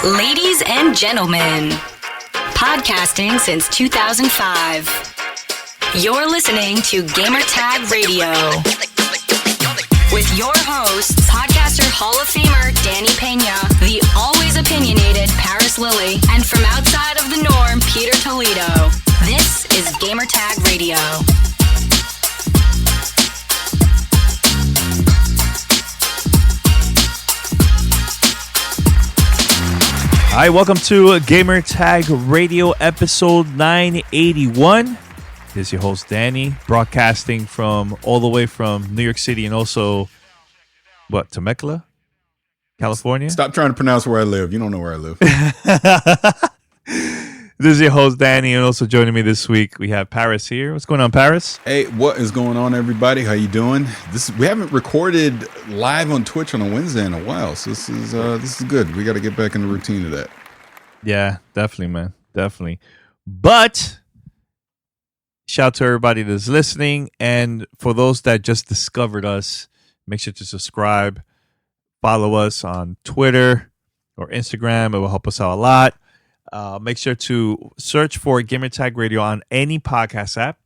Ladies and gentlemen, podcasting since 2005. You're listening to Gamertag Radio. With your hosts, podcaster Hall of Famer Danny Pena, the always opinionated Parris Lilly, and from outside of the norm, Peter Toledo. This is Gamertag Radio. Hi, welcome to Gamertag Radio episode 981. This is your host Danny, broadcasting from all the way from New York City and also, Temecula, California? Stop trying to pronounce where I live. You don't know where I live. This is your host Danny, and also joining me this week we have Parris here. What's going on, Parris? Hey, what is going on, everybody? How you doing? We haven't recorded live on Twitch on a Wednesday in a while, so this is good. We got to get back in the routine of that. Yeah, definitely, man, definitely. But shout out to everybody that's listening, and for those that just discovered us, make sure to subscribe, follow us on Twitter or Instagram. It will help us out a lot. Make sure to search for Gamertag Radio on any podcast app,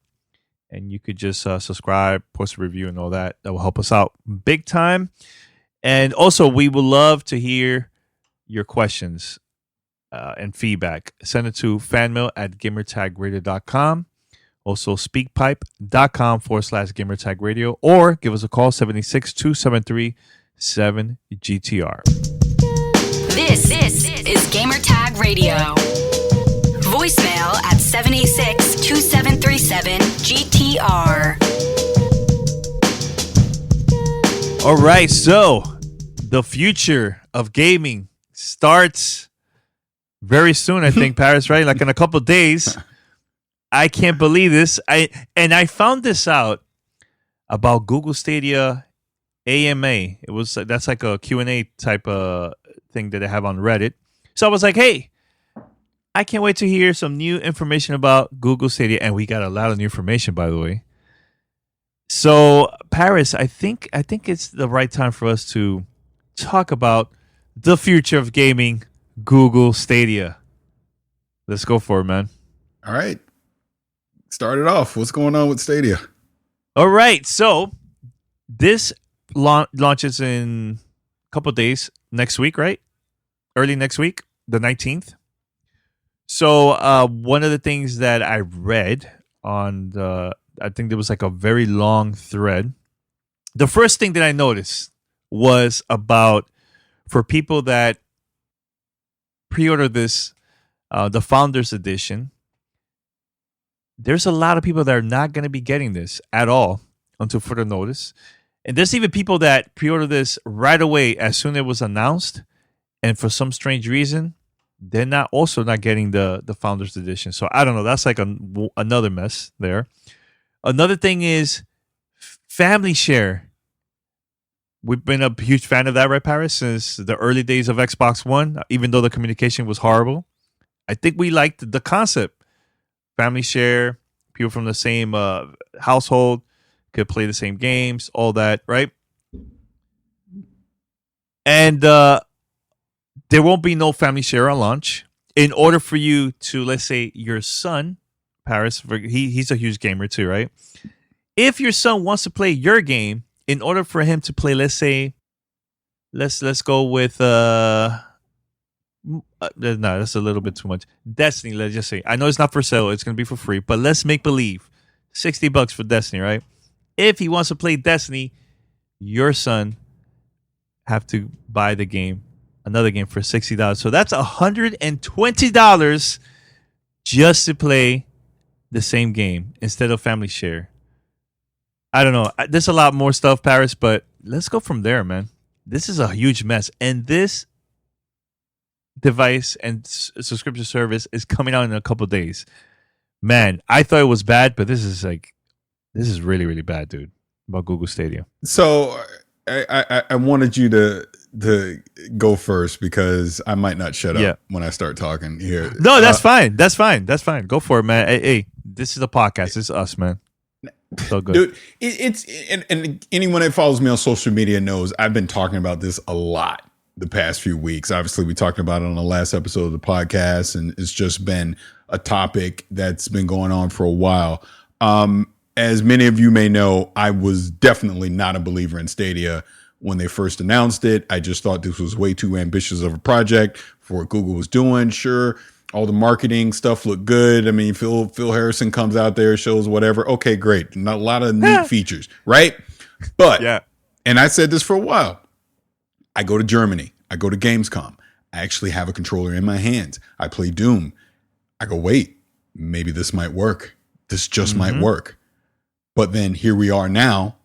and you could just subscribe, post a review, and all that. That will help us out big time. And also, we would love to hear your questions and feedback. Send it to fanmail@gamertagradio.com. Also, speakpipe.com/gamertagradio, or give us a call, 786-273-7GTR. This is Gamertag Radio. Voicemail at 786-2737-GTR. All right, so the future of gaming starts very soon, I think, Parris, right? Like in a couple of days. I can't believe this. I found this out about Google Stadia AMA. That's like a Q&A type of thing that they have on Reddit. So I was like, hey, I can't wait to hear some new information about Google Stadia. And we got a lot of new information, by the way. So, Parris, I think it's the right time for us to talk about the future of gaming, Google Stadia. Let's go for it, man. All right. Start it off. What's going on with Stadia? All right. So this launches in a couple of days next week, right? Early next week, the 19th. So one of the things that I read on I think there was like a very long thread. The first thing that I noticed was about for people that pre-order this, the Founders Edition, there's a lot of people that are not going to be getting this at all until further notice. And there's even people that pre-order this right away as soon as it was announced. And for some strange reason, they're not getting the Founders Edition. So I don't know. That's like another mess there. Another thing is family share. We've been a huge fan of that, right, Parris, since the early days of Xbox One, even though the communication was horrible. I think we liked the concept. Family share, people from the same household could play the same games, all that, right? And there won't be no family share on launch. In order for you to, let's say, your son, Parris, he's a huge gamer too, right? If your son wants to play your game, in order for him to play, let's say, let's go with no, that's a little bit too much. Destiny, let's just say. I know it's not for sale. It's going to be for free. But let's make believe. $60 for Destiny, right? If he wants to play Destiny, your son have to buy the game, another game for $60. So that's $120 just to play the same game instead of family share. I don't know. There's a lot more stuff, Parris, but let's go from there, man. This is a huge mess. And this device and subscription service is coming out in a couple of days. Man, I thought it was bad, but this is really, really bad, dude, about Google Stadia. So I wanted you to go first because I might not shut up when I start talking here. No, that's fine. That's fine. Go for it, man. Hey, this is a podcast. It's us, man. So good. Dude, it's and anyone that follows me on social media knows I've been talking about this a lot the past few weeks. Obviously, we talked about it on the last episode of the podcast, and it's just been a topic that's been going on for a while. As many of you may know, I was definitely not a believer in Stadia when they first announced it. I just thought this was way too ambitious of a project for what Google was doing. Sure, all the marketing stuff looked good. I mean, Phil Harrison comes out there, shows whatever. Okay, great. Not a lot of neat features, right? But, Yeah. And I said this for a while. I go to Germany. I go to Gamescom. I actually have a controller in my hands. I play Doom. I go, wait, maybe this might work. This just might work. But then here we are now.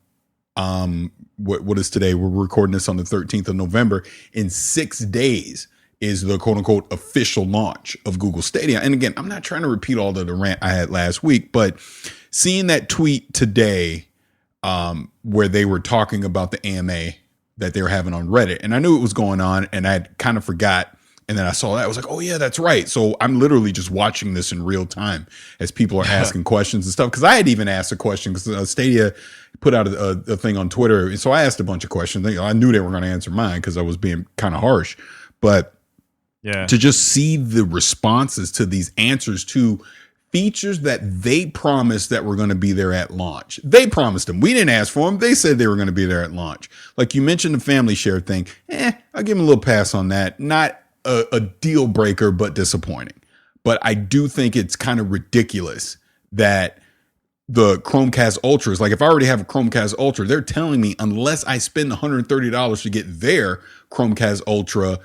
What is today? We're recording this on the 13th of November. In 6 days is the quote unquote official launch of Google Stadia. And again, I'm not trying to repeat all of the rant I had last week, but seeing that tweet today where they were talking about the AMA that they were having on Reddit. And I knew it was going on and I kind of forgot. And then I saw that. I was like, oh, yeah, that's right. So I'm literally just watching this in real time as people are asking questions and stuff. Because I had even asked a question because Stadia put out a thing on Twitter. So I asked a bunch of questions. I knew they were going to answer mine because I was being kind of harsh. But to just see the responses to these answers to features that they promised that were going to be there at launch. They promised them. We didn't ask for them. They said they were going to be there at launch. Like you mentioned the family share thing. I'll give them a little pass on that. Not a deal breaker, but disappointing. But I do think it's kind of ridiculous that the Chromecast Ultras, like if I already have a Chromecast Ultra, they're telling me unless I spend $130 to get their Chromecast Ultra,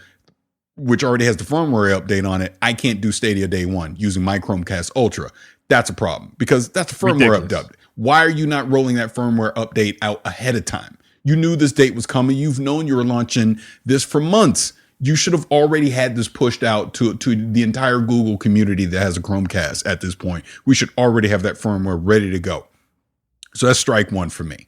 which already has the firmware update on it, I can't do Stadia day one using my Chromecast Ultra. That's a problem because that's a firmware update. Why are you not rolling that firmware update out ahead of time? You knew this date was coming. You've known you were launching this for months. You should have already had this pushed out to the entire Google community that has a Chromecast at this point. We should already have that firmware ready to go. So that's strike one for me.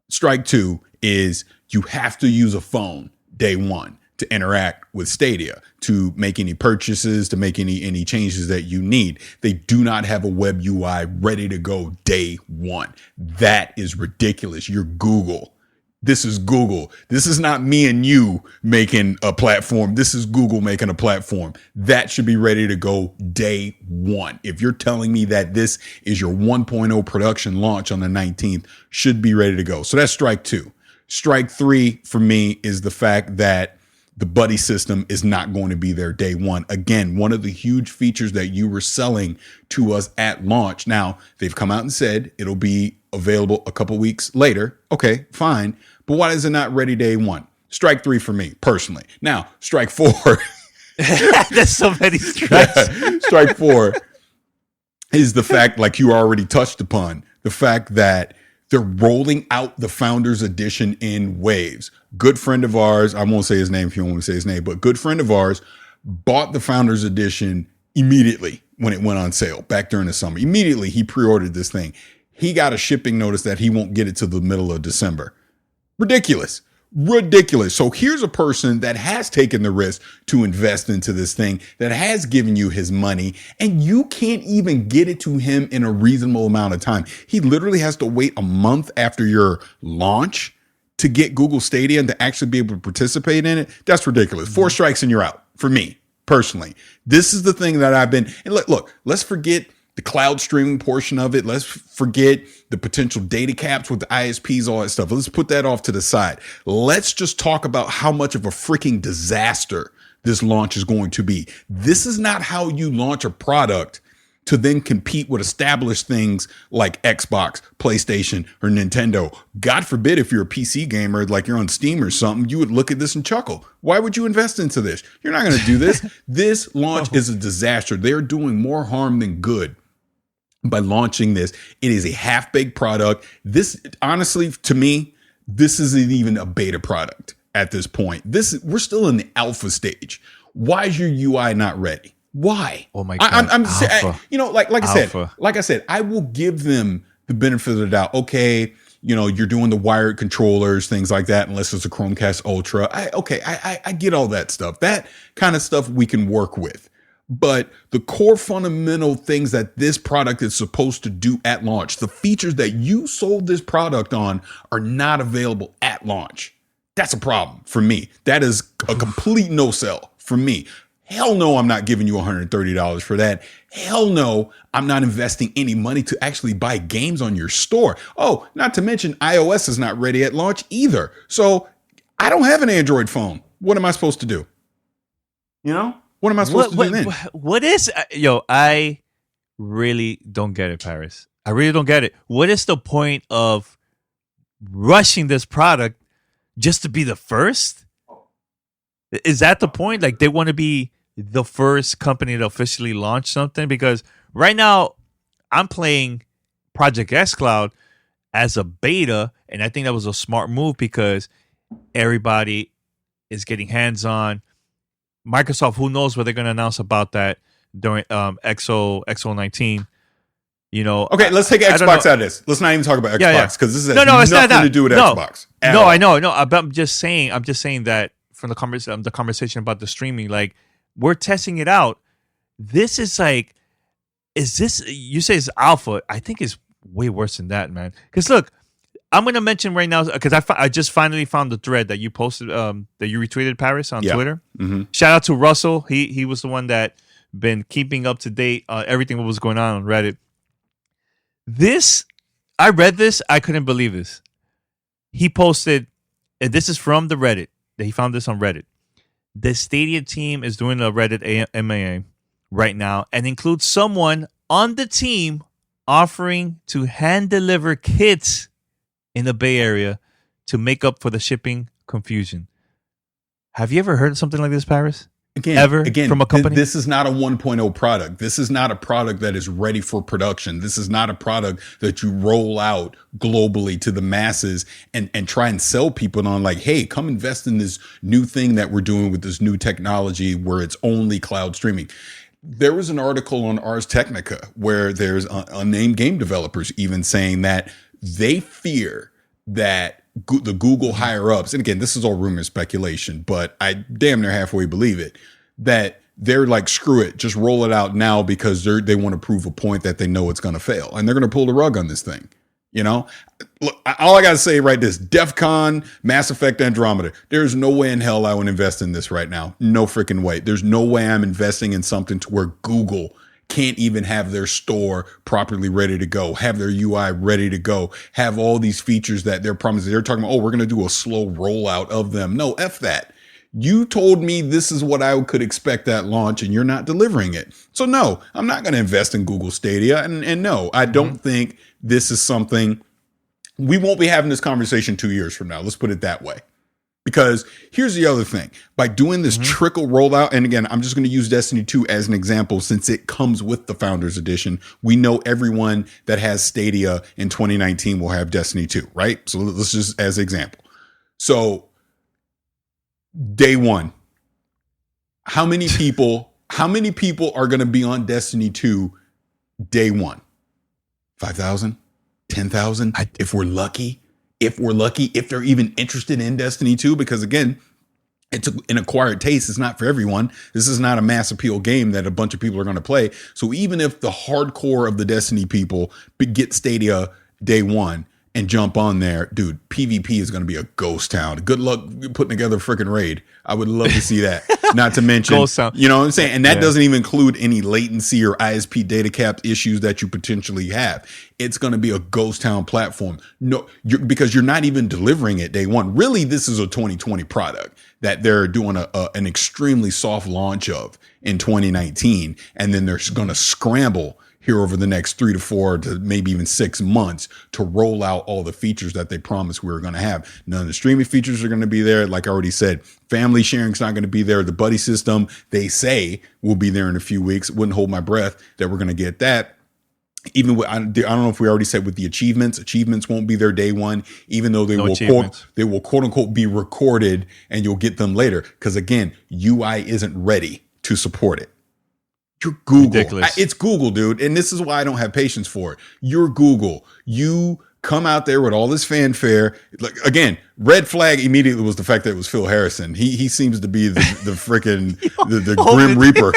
Strike two is you have to use a phone day one to interact with Stadia, to make any purchases, to make any changes that you need. They do not have a web UI ready to go day one. That is ridiculous. You're Google. This is Google. This is not me and you making a platform. This is Google making a platform. That should be ready to go day one. If you're telling me that this is your 1.0 production launch on the 19th, should be ready to go. So that's strike two. Strike three for me is the fact that the buddy system is not going to be there day one. Again, one of the huge features that you were selling to us at launch. Now, they've come out and said it'll be available a couple weeks later. Okay, fine. But why is it not ready day one? Strike three for me, personally. Now, strike four. There's so many strikes. Strike four is the fact, like you already touched upon, the fact that they're rolling out the Founders Edition in waves. Good friend of ours, I won't say his name if you don't want to say his name, but good friend of ours bought the Founders Edition immediately when it went on sale back during the summer. Immediately, he pre-ordered this thing. He got a shipping notice that he won't get it till the middle of December. Ridiculous. So here's a person that has taken the risk to invest into this thing, that has given you his money, and you can't even get it to him in a reasonable amount of time. He literally has to wait a month after your launch to get Google Stadia and to actually be able to participate in it. That's ridiculous. 4 strikes and you're out for me personally. This is the thing that I've been, and look, let's forget the cloud streaming portion of it. Let's forget the potential data caps with the ISPs, all that stuff. Let's put that off to the side. Let's just talk about how much of a freaking disaster this launch is going to be. This is not how you launch a product to then compete with established things like Xbox, PlayStation, or Nintendo. God forbid if you're a PC gamer, like you're on Steam or something, you would look at this and chuckle. Why would you invest into this? You're not going to do this. This launch is a disaster. They're doing more harm than good by launching this. It is a half-baked product. This, honestly, to me, this isn't even a beta product at this point. We're still in the alpha stage. Why is your UI not ready? Why? Oh my God! I'm like I said, I will give them the benefit of the doubt. Okay, you're doing the wired controllers, things like that, unless it's a Chromecast Ultra. I get all that stuff. That kind of stuff we can work with. But the core fundamental things that this product is supposed to do at launch, the features that you sold this product on, are not available at launch. That's a problem for me. That is a complete no sell for me. Hell no, I'm not giving you $130 for that. Hell no, I'm not investing any money to actually buy games on your store. Oh, not to mention iOS is not ready at launch either. So I don't have an Android phone. What am I supposed to do? You know? What am I supposed to do then? What is, I really don't get it, Parris. I really don't get it. What is the point of rushing this product just to be the first? Is that the point? Like, they want to be the first company to officially launch something? Because right now I'm playing Project X Cloud as a beta, and I think that was a smart move because everybody is getting hands-on. Microsoft, who knows what they're going to announce about that during XO19. Okay, let's take Xbox out of this. Let's not even talk about Xbox because this has nothing to do with Xbox. I know. I'm just saying that from the conversation about the streaming, like, we're testing it out. This is like, you say it's alpha. I think it's way worse than that, man. Because look, I'm going to mention right now, because I just finally found the thread that you posted, that you retweeted, Parris, on Twitter. Mm-hmm. Shout out to Russell. He was the one that been keeping up to date everything that was going on Reddit. I read this. I couldn't believe this. He posted, and this is from the Reddit. He found this on Reddit. The Stadia team is doing a Reddit MAA right now and includes someone on the team offering to hand deliver kits in the Bay Area to make up for the shipping confusion. Have you ever heard of something like this, Parris? Again, from a company? This is not a 1.0 product. This is not a product that is ready for production. This is not a product that you roll out globally to the masses and try and sell people on, like, hey, come invest in this new thing that we're doing with this new technology where it's only cloud streaming. There was an article on Ars Technica where there's unnamed game developers even saying that they fear that the Google higher ups, and again, this is all rumor speculation, but I damn near halfway believe it, that they're like, screw it, just roll it out now because they want to prove a point that they know it's going to fail. And they're going to pull the rug on this thing. Look, all I got to say right this, DEF CON, Mass Effect Andromeda. There's no way in hell I would invest in this right now. No freaking way. There's no way I'm investing in something to where Google can't even have their store properly ready to go, have their UI ready to go, have all these features that they're promising. They're talking about, we're going to do a slow rollout of them. No, F that. You told me this is what I could expect at launch and you're not delivering it. So no, I'm not going to invest in Google Stadia. And no, I don't think this is something, we won't be having this conversation 2 years from now. Let's put it that way. Because here's the other thing. By doing this trickle rollout, and again, I'm just going to use Destiny 2 as an example since it comes with the Founders Edition. We know everyone that has Stadia in 2019 will have Destiny 2, right? So let's just as an example. So day one, how many people are going to be on Destiny 2 day one? 5,000? 10,000? If we're lucky. If they're even interested in Destiny 2, because again, it's an acquired taste. It's not for everyone. This is not a mass appeal game that a bunch of people are going to play. So even if the hardcore of the Destiny people get Stadia day one and jump on there, dude, PvP is going to be a ghost town. Good luck putting together a freaking raid. I would love to see that. Not to mention, you know what I'm saying? And that doesn't even include any latency or ISP data cap issues that you potentially have. It's going to be a ghost town platform. No, because you're not even delivering it day one. Really, this is a 2020 product that they're doing an extremely soft launch of in 2019. And then they're going to scramble here over the next 3 to 4 to maybe even 6 months to roll out all the features that they promised we were going to have. None of the streaming features are going to be there. Like I already said, family sharing's not going to be there. The buddy system, they say, will be there in a few weeks. Wouldn't hold my breath that we're going to get that. Even with, I don't know if we already said with the achievements won't be there day one, even though they will quote unquote be recorded and you'll get them later. Because again, UI isn't ready to support it. You're Google. It's Google, dude. And this is why I don't have patience for it. You're Google. You come out there with all this fanfare. Like, again, red flag immediately was the fact that it was Phil Harrison. He seems to be the freaking the Grim Reaper.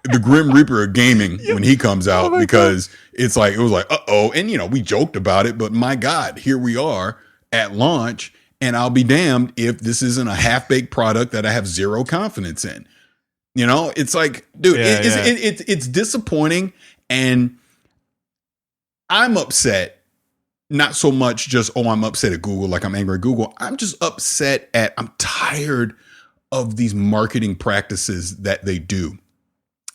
The Grim Reaper of gaming when he comes out, because it's like, it was like, uh-oh. And, we joked about it, but my God, here we are at launch. and I'll be damned if this isn't a half-baked product that I have zero confidence in. You know, it's like, dude, it's disappointing, and I'm upset. Not so much just, I'm upset at Google, like I'm angry at Google. I'm just upset I'm tired of these marketing practices that they do.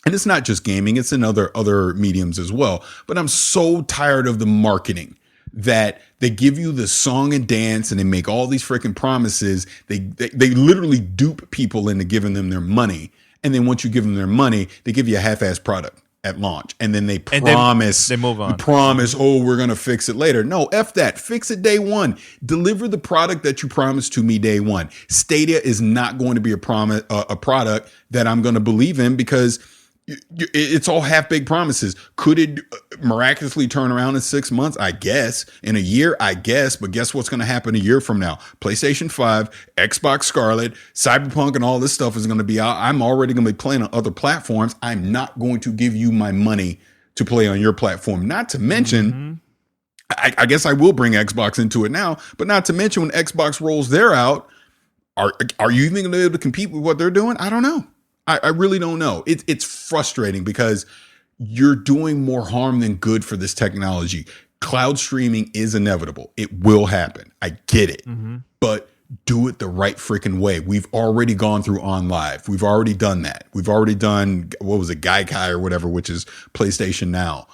And it's not just gaming, it's in other mediums as well. But I'm so tired of the marketing that they give you the song and dance and they make all these freaking promises. They literally dupe people into giving them their money. And then once you give them their money, they give you a half-assed product at launch. And then they promise, they move on. We're going to fix it later. No, F that. Fix it day one. Deliver the product that you promised to me day one. Stadia is not going to be a product that I'm going to believe in because it's all half-baked promises. Could it miraculously turn around in 6 months? I guess. In a year? I guess. But guess what's going to happen a year from now? PlayStation 5, Xbox Scarlet, Cyberpunk, and all this stuff is going to be out. I'm already going to be playing on other platforms. I'm not going to give you my money to play on your platform. Not to mention, I guess I will bring Xbox into it now, but not to mention when Xbox rolls their out, are you even going to be able to compete with what they're doing? I don't know. I really don't know. It's frustrating because you're doing more harm than good for this technology. Cloud streaming is inevitable. It will happen. I get it. But do it the right freaking way. We've already gone through OnLive. We've already done that. We've already done, what was it, Gaikai or whatever, which is PlayStation Now.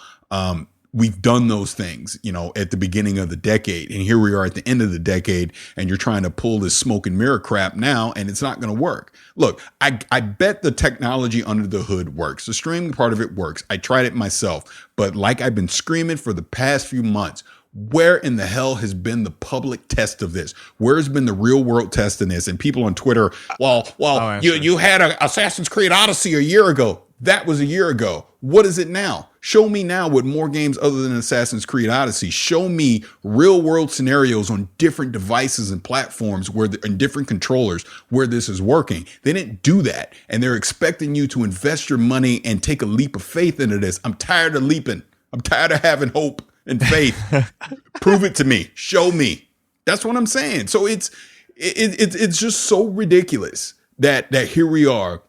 We've done those things, at the beginning of the decade. And here we are at the end of the decade, and you're trying to pull this smoke and mirror crap now, and it's not going to work. Look, I bet the technology under the hood works. The streaming part of it works. I tried it myself. But like I've been screaming for the past few months, where in the hell has been the public test of this? Where has been the real world test in this? And people on Twitter, you had a Assassin's Creed Odyssey a year ago. That was a year ago. What is it now? Show me now with more games other than Assassin's Creed Odyssey. Show me real world scenarios on different devices and platforms and different controllers where this is working. They didn't do that. And they're expecting you to invest your money and take a leap of faith into this. I'm tired of leaping. I'm tired of having hope and faith. Prove it to me. Show me. That's what I'm saying. So it's just so ridiculous that here we are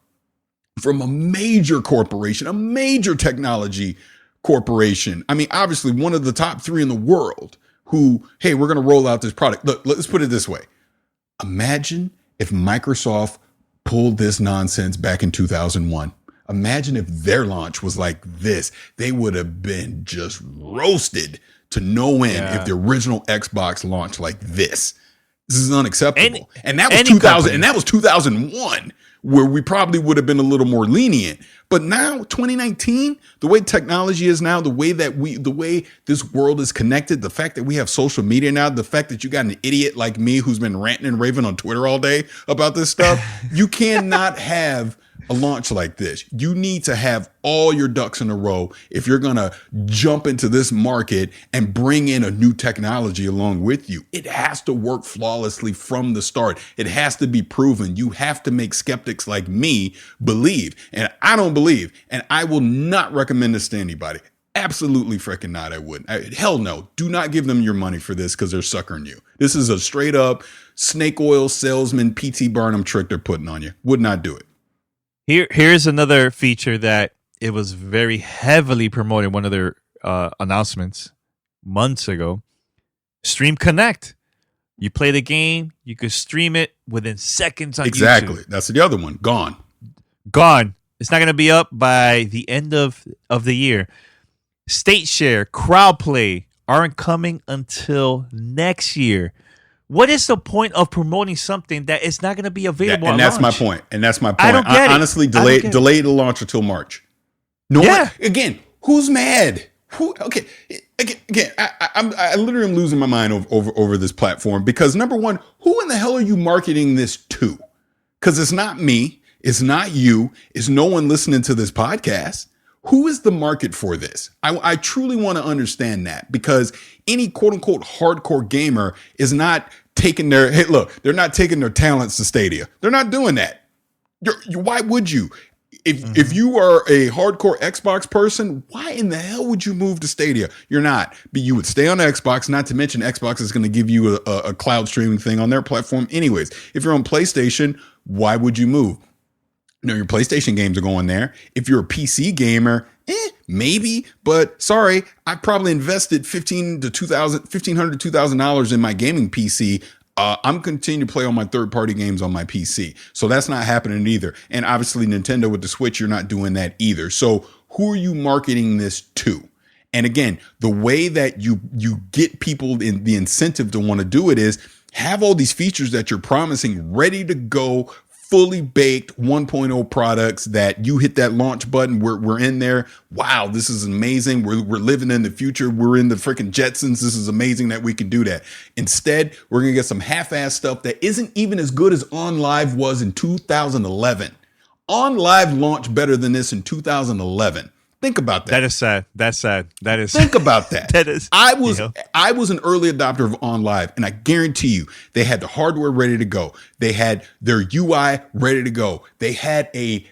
from a major corporation, a major technology corporation. I mean, obviously one of the top 3 in the world who, hey, we're going to roll out this product. Look, let's put it this way. Imagine if Microsoft pulled this nonsense back in 2001. Imagine if their launch was like this. They would have been just roasted to no end if the original Xbox launched like this. This is unacceptable. And that was 2000. And that was 2001. Where we probably would have been a little more lenient. But now, 2019, the way technology is now, the way this world is connected, the fact that we have social media now, the fact that you got an idiot like me who's been ranting and raving on Twitter all day about this stuff, you cannot have a launch like this. You need to have all your ducks in a row if you're going to jump into this market and bring in a new technology along with you. It has to work flawlessly from the start. It has to be proven. You have to make skeptics like me believe. And I don't believe. And I will not recommend this to anybody. Absolutely freaking not. I wouldn't. Hell no. Do not give them your money for this because they're suckering you. This is a straight up snake oil salesman P.T. Barnum trick they're putting on you. Would not do it. Here's another feature that it was very heavily promoted. One of their announcements months ago. Stream Connect. You play the game, you could stream it within seconds on YouTube. Exactly. That's the other one. Gone. It's not going to be up by the end of the year. State Share, Crowd Play aren't coming until next year. What is the point of promoting something that is not going to be available? And that's my point. I don't get it. Honestly, delay the launch until March. No. Yeah. Again, who's mad? Okay. Again, I literally am losing my mind over this platform because number one, who in the hell are you marketing this to? Because it's not me. It's not you. It's no one listening to this podcast. Who is the market for this? I truly want to understand that because any quote unquote hardcore gamer is not taking they're not taking their talents to Stadia. They're not doing that. Why would you? If you are a hardcore Xbox person, why in the hell would you move to Stadia? You're not. But you would stay on Xbox, not to mention Xbox is going to give you a cloud streaming thing on their platform anyways. If you're on PlayStation, why would you move? No, your PlayStation games are going there. If you're a PC gamer, maybe, but sorry, I probably invested $1,500 to $2,000 in my gaming PC. I'm continuing to play on my third-party games on my PC. So that's not happening either. And obviously Nintendo with the Switch, you're not doing that either. So who are you marketing this to? And again, the way that you get people in the incentive to want to do it is have all these features that you're promising ready to go, fully baked 1.0 products that you hit that launch button. We're in there. Wow, this is amazing. We're living in the future. We're in the freaking Jetsons. This is amazing that we can do that. Instead, we're going to get some half-ass stuff that isn't even as good as OnLive was in 2011. OnLive launched better than this in 2011. Think about that. That is sad. That's sad. That is. Think about that. That is. I was an early adopter of OnLive, and I guarantee you, they had the hardware ready to go. They had their UI ready to go. They had a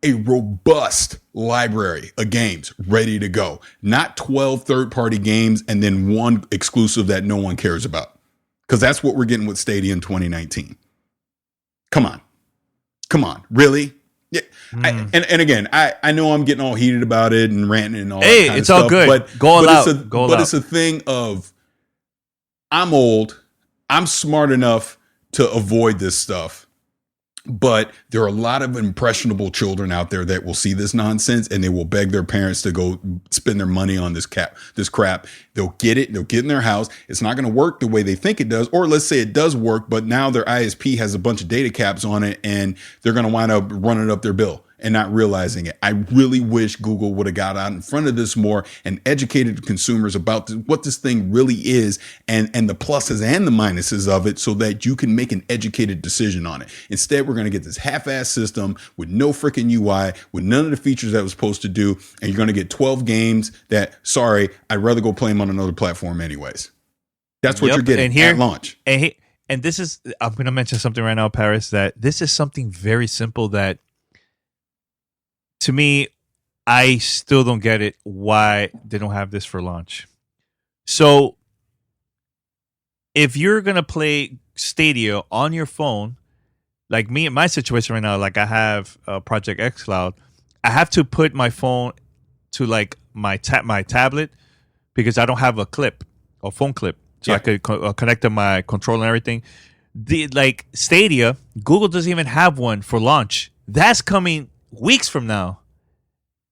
robust library of games ready to go. Not 12 third-party games and then one exclusive that no one cares about. Because that's what we're getting with Stadia in 2019. Come on, really? Yeah, and again, I know I'm getting all heated about it and ranting and all. That kind it's of all stuff, good. But it's a thing of I'm old, I'm smart enough to avoid this stuff, but there are a lot of impressionable children out there that will see this nonsense and they will beg their parents to go spend their money on this crap. They'll get it. They'll get in their house. It's not going to work the way they think it does, or let's say it does work, but now their ISP has a bunch of data caps on it and they're going to wind up running up their bill and not realizing it. I really wish Google would have got out in front of this more and educated consumers about what this thing really is and the pluses and the minuses of it so that you can make an educated decision on it. Instead, we're going to get this half-ass system with no freaking UI, with none of the features that it was supposed to do, and you're going to get 12 games that, sorry, I'd rather go play them on another platform anyways. That's what you're getting at launch. And this is, I'm going to mention something right now, Parris, that this is something very simple that to me, I still don't get it why they don't have this for launch. So if you're going to play Stadia on your phone, like me in my situation right now, like I have Project xCloud, I have to put my phone to like my tablet because I don't have a phone clip. So I could connect to my controller and everything. Like Stadia, Google doesn't even have one for launch. That's coming weeks from now.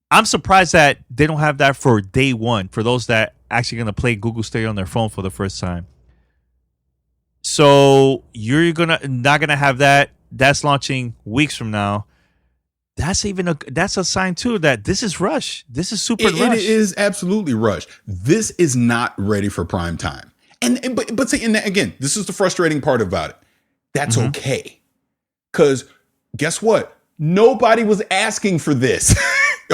I'm surprised that they don't have that for day one for those that actually going to play Google Stadia on their phone for the first time. So you're not gonna have that. That's launching weeks from now. That's a sign too that this is rush. This is super rush. It is absolutely rush. This is not ready for prime time. But see, and again, this is the frustrating part about it. That's okay. Because guess what? Nobody was asking for this.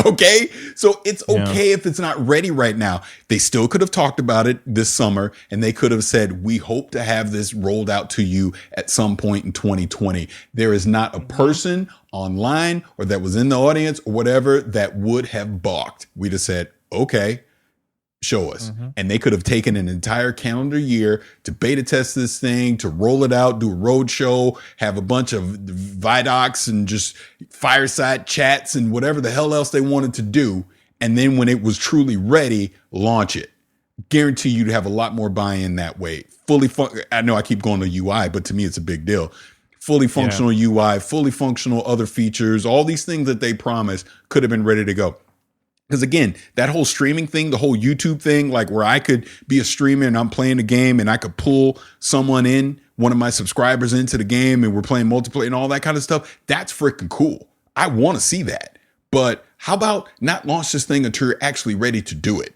Okay? So it's okay if it's not ready right now. They still could have talked about it this summer and they could have said, we hope to have this rolled out to you at some point in 2020. There is not a person online or that was in the audience or whatever that would have balked. We'd have said, okay, show us. And they could have taken an entire calendar year to beta test this thing, to roll it out, do a road show, have a bunch of Vidocs and just fireside chats and whatever the hell else they wanted to do. And then when it was truly ready, launch it. Guarantee you to have a lot more buy-in that way. I know I keep going to UI, but to me, it's a big deal. Fully functional UI, fully functional other features, all these things that they promised could have been ready to go. Because again, that whole streaming thing, the whole YouTube thing, like where I could be a streamer and I'm playing a game and I could pull someone in, one of my subscribers into the game and we're playing multiplayer and all that kind of stuff. That's freaking cool. I want to see that. But how about not launch this thing until you're actually ready to do it?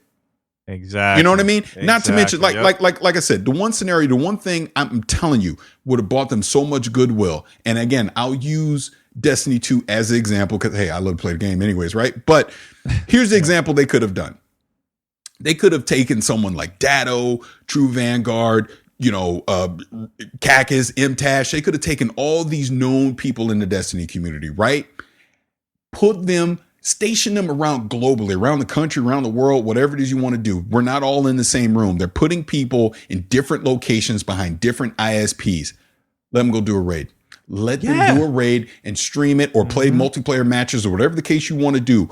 Exactly. You know what I mean? Not to mention, like I said, the one scenario, the one thing I'm telling you would have bought them so much goodwill. And again, I'll use Destiny 2 as an example because, hey, I love to play the game anyways, right? But here's the example they could have done. They could have taken someone like Datto, True Vanguard, Kakis, MTash. They could have taken all these known people in the Destiny community, right? Station them around globally, around the country, around the world, whatever it is you want to do. We're not all in the same room. They're putting people in different locations behind different ISPs. Let them go do a raid. Let them do a raid and stream it or play multiplayer matches or whatever the case you want to do.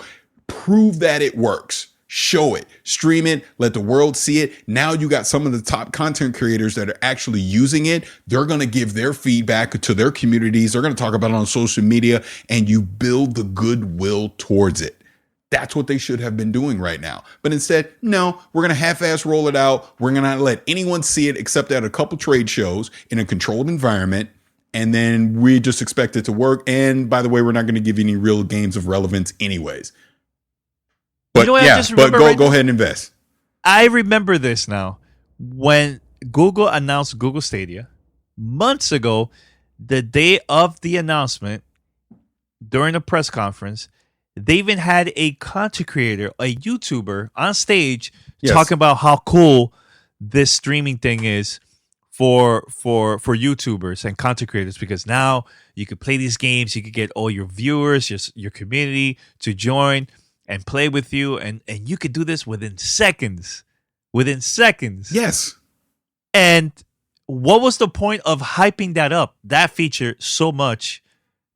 Prove that it works. Show it, stream it, let the world see it. Now you got some of the top content creators that are actually using it. They're going to give their feedback to their communities. They're going to talk about it on social media, and you build the goodwill towards it. That's what they should have been doing right now. But instead, no, we're going to half-ass roll it out. We're going to not let anyone see it except at a couple trade shows in a controlled environment. And then we just expect it to work. And by the way, we're not going to give you any real games of relevance anyways. But go ahead and invest. I remember this now. When Google announced Google Stadia months ago, the day of the announcement, during a press conference, they even had a content creator, a YouTuber on stage talking about how cool this streaming thing is for YouTubers and content creators, because now you could play these games, you could get all your viewers, your community to join and play with you, and you could do this within seconds. Yes. And what was the point of hyping that feature so much,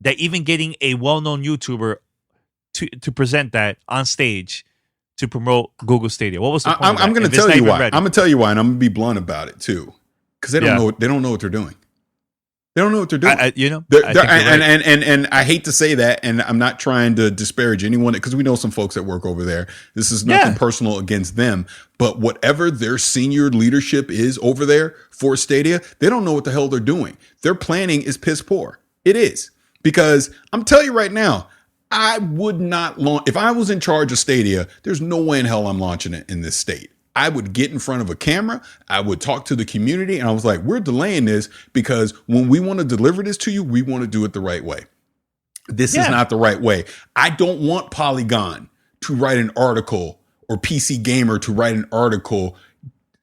that even getting a well-known YouTuber to present that on stage to promote Google Stadia? What was the point? I'm going to tell you why. I'm going to tell you why, and I'm going to be blunt about it too, because they don't know. They don't know what they're doing. They don't know what they're doing. And I hate to say that, and I'm not trying to disparage anyone, because we know some folks that work over there. This is nothing personal against them, but whatever their senior leadership is over there for Stadia, they don't know what the hell they're doing. Their planning is piss poor. It is, because I'm telling you right now, I would not launch if I was in charge of Stadia. There's no way in hell I'm launching it in this state. I would get in front of a camera. I would talk to the community. And I was like, we're delaying this because when we want to deliver this to you, we want to do it the right way. This is not the right way. I don't want Polygon to write an article, or PC Gamer to write an article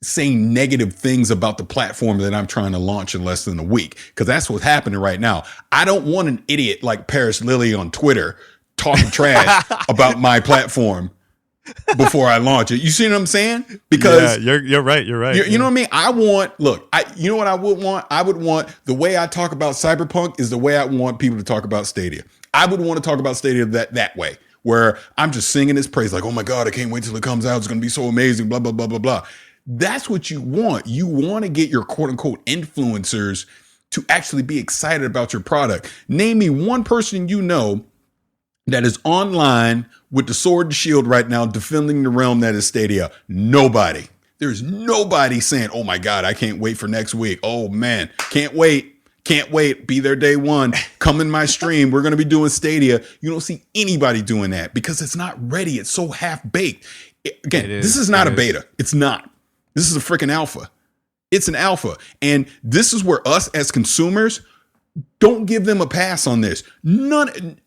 saying negative things about the platform that I'm trying to launch in less than a week, because that's what's happening right now. I don't want an idiot like Paris Lilly on Twitter talking trash about my platform before I launch it. You see what I'm saying? Because you're right. You know what I mean? You know what I would want? I would want the way I talk about Cyberpunk is the way I want people to talk about Stadia. I would want to talk about Stadia that way, where I'm just singing its praise, like, oh my God, I can't wait till it comes out. It's going to be so amazing, blah, blah, blah, blah, blah. That's what you want. You want to get your quote unquote influencers to actually be excited about your product. Name me one person you know that is online with the sword and shield right now defending the realm that is Stadia. Nobody. There's nobody saying, oh my God, I can't wait for next week. Oh man, can't wait. Be there day one. Come in my stream. We're going to be doing Stadia. You don't see anybody doing that because it's not ready. It's so half baked. Again, this is not a beta. It's not. This is a freaking alpha. It's an alpha. And this is where us as consumers, don't give them a pass on this. None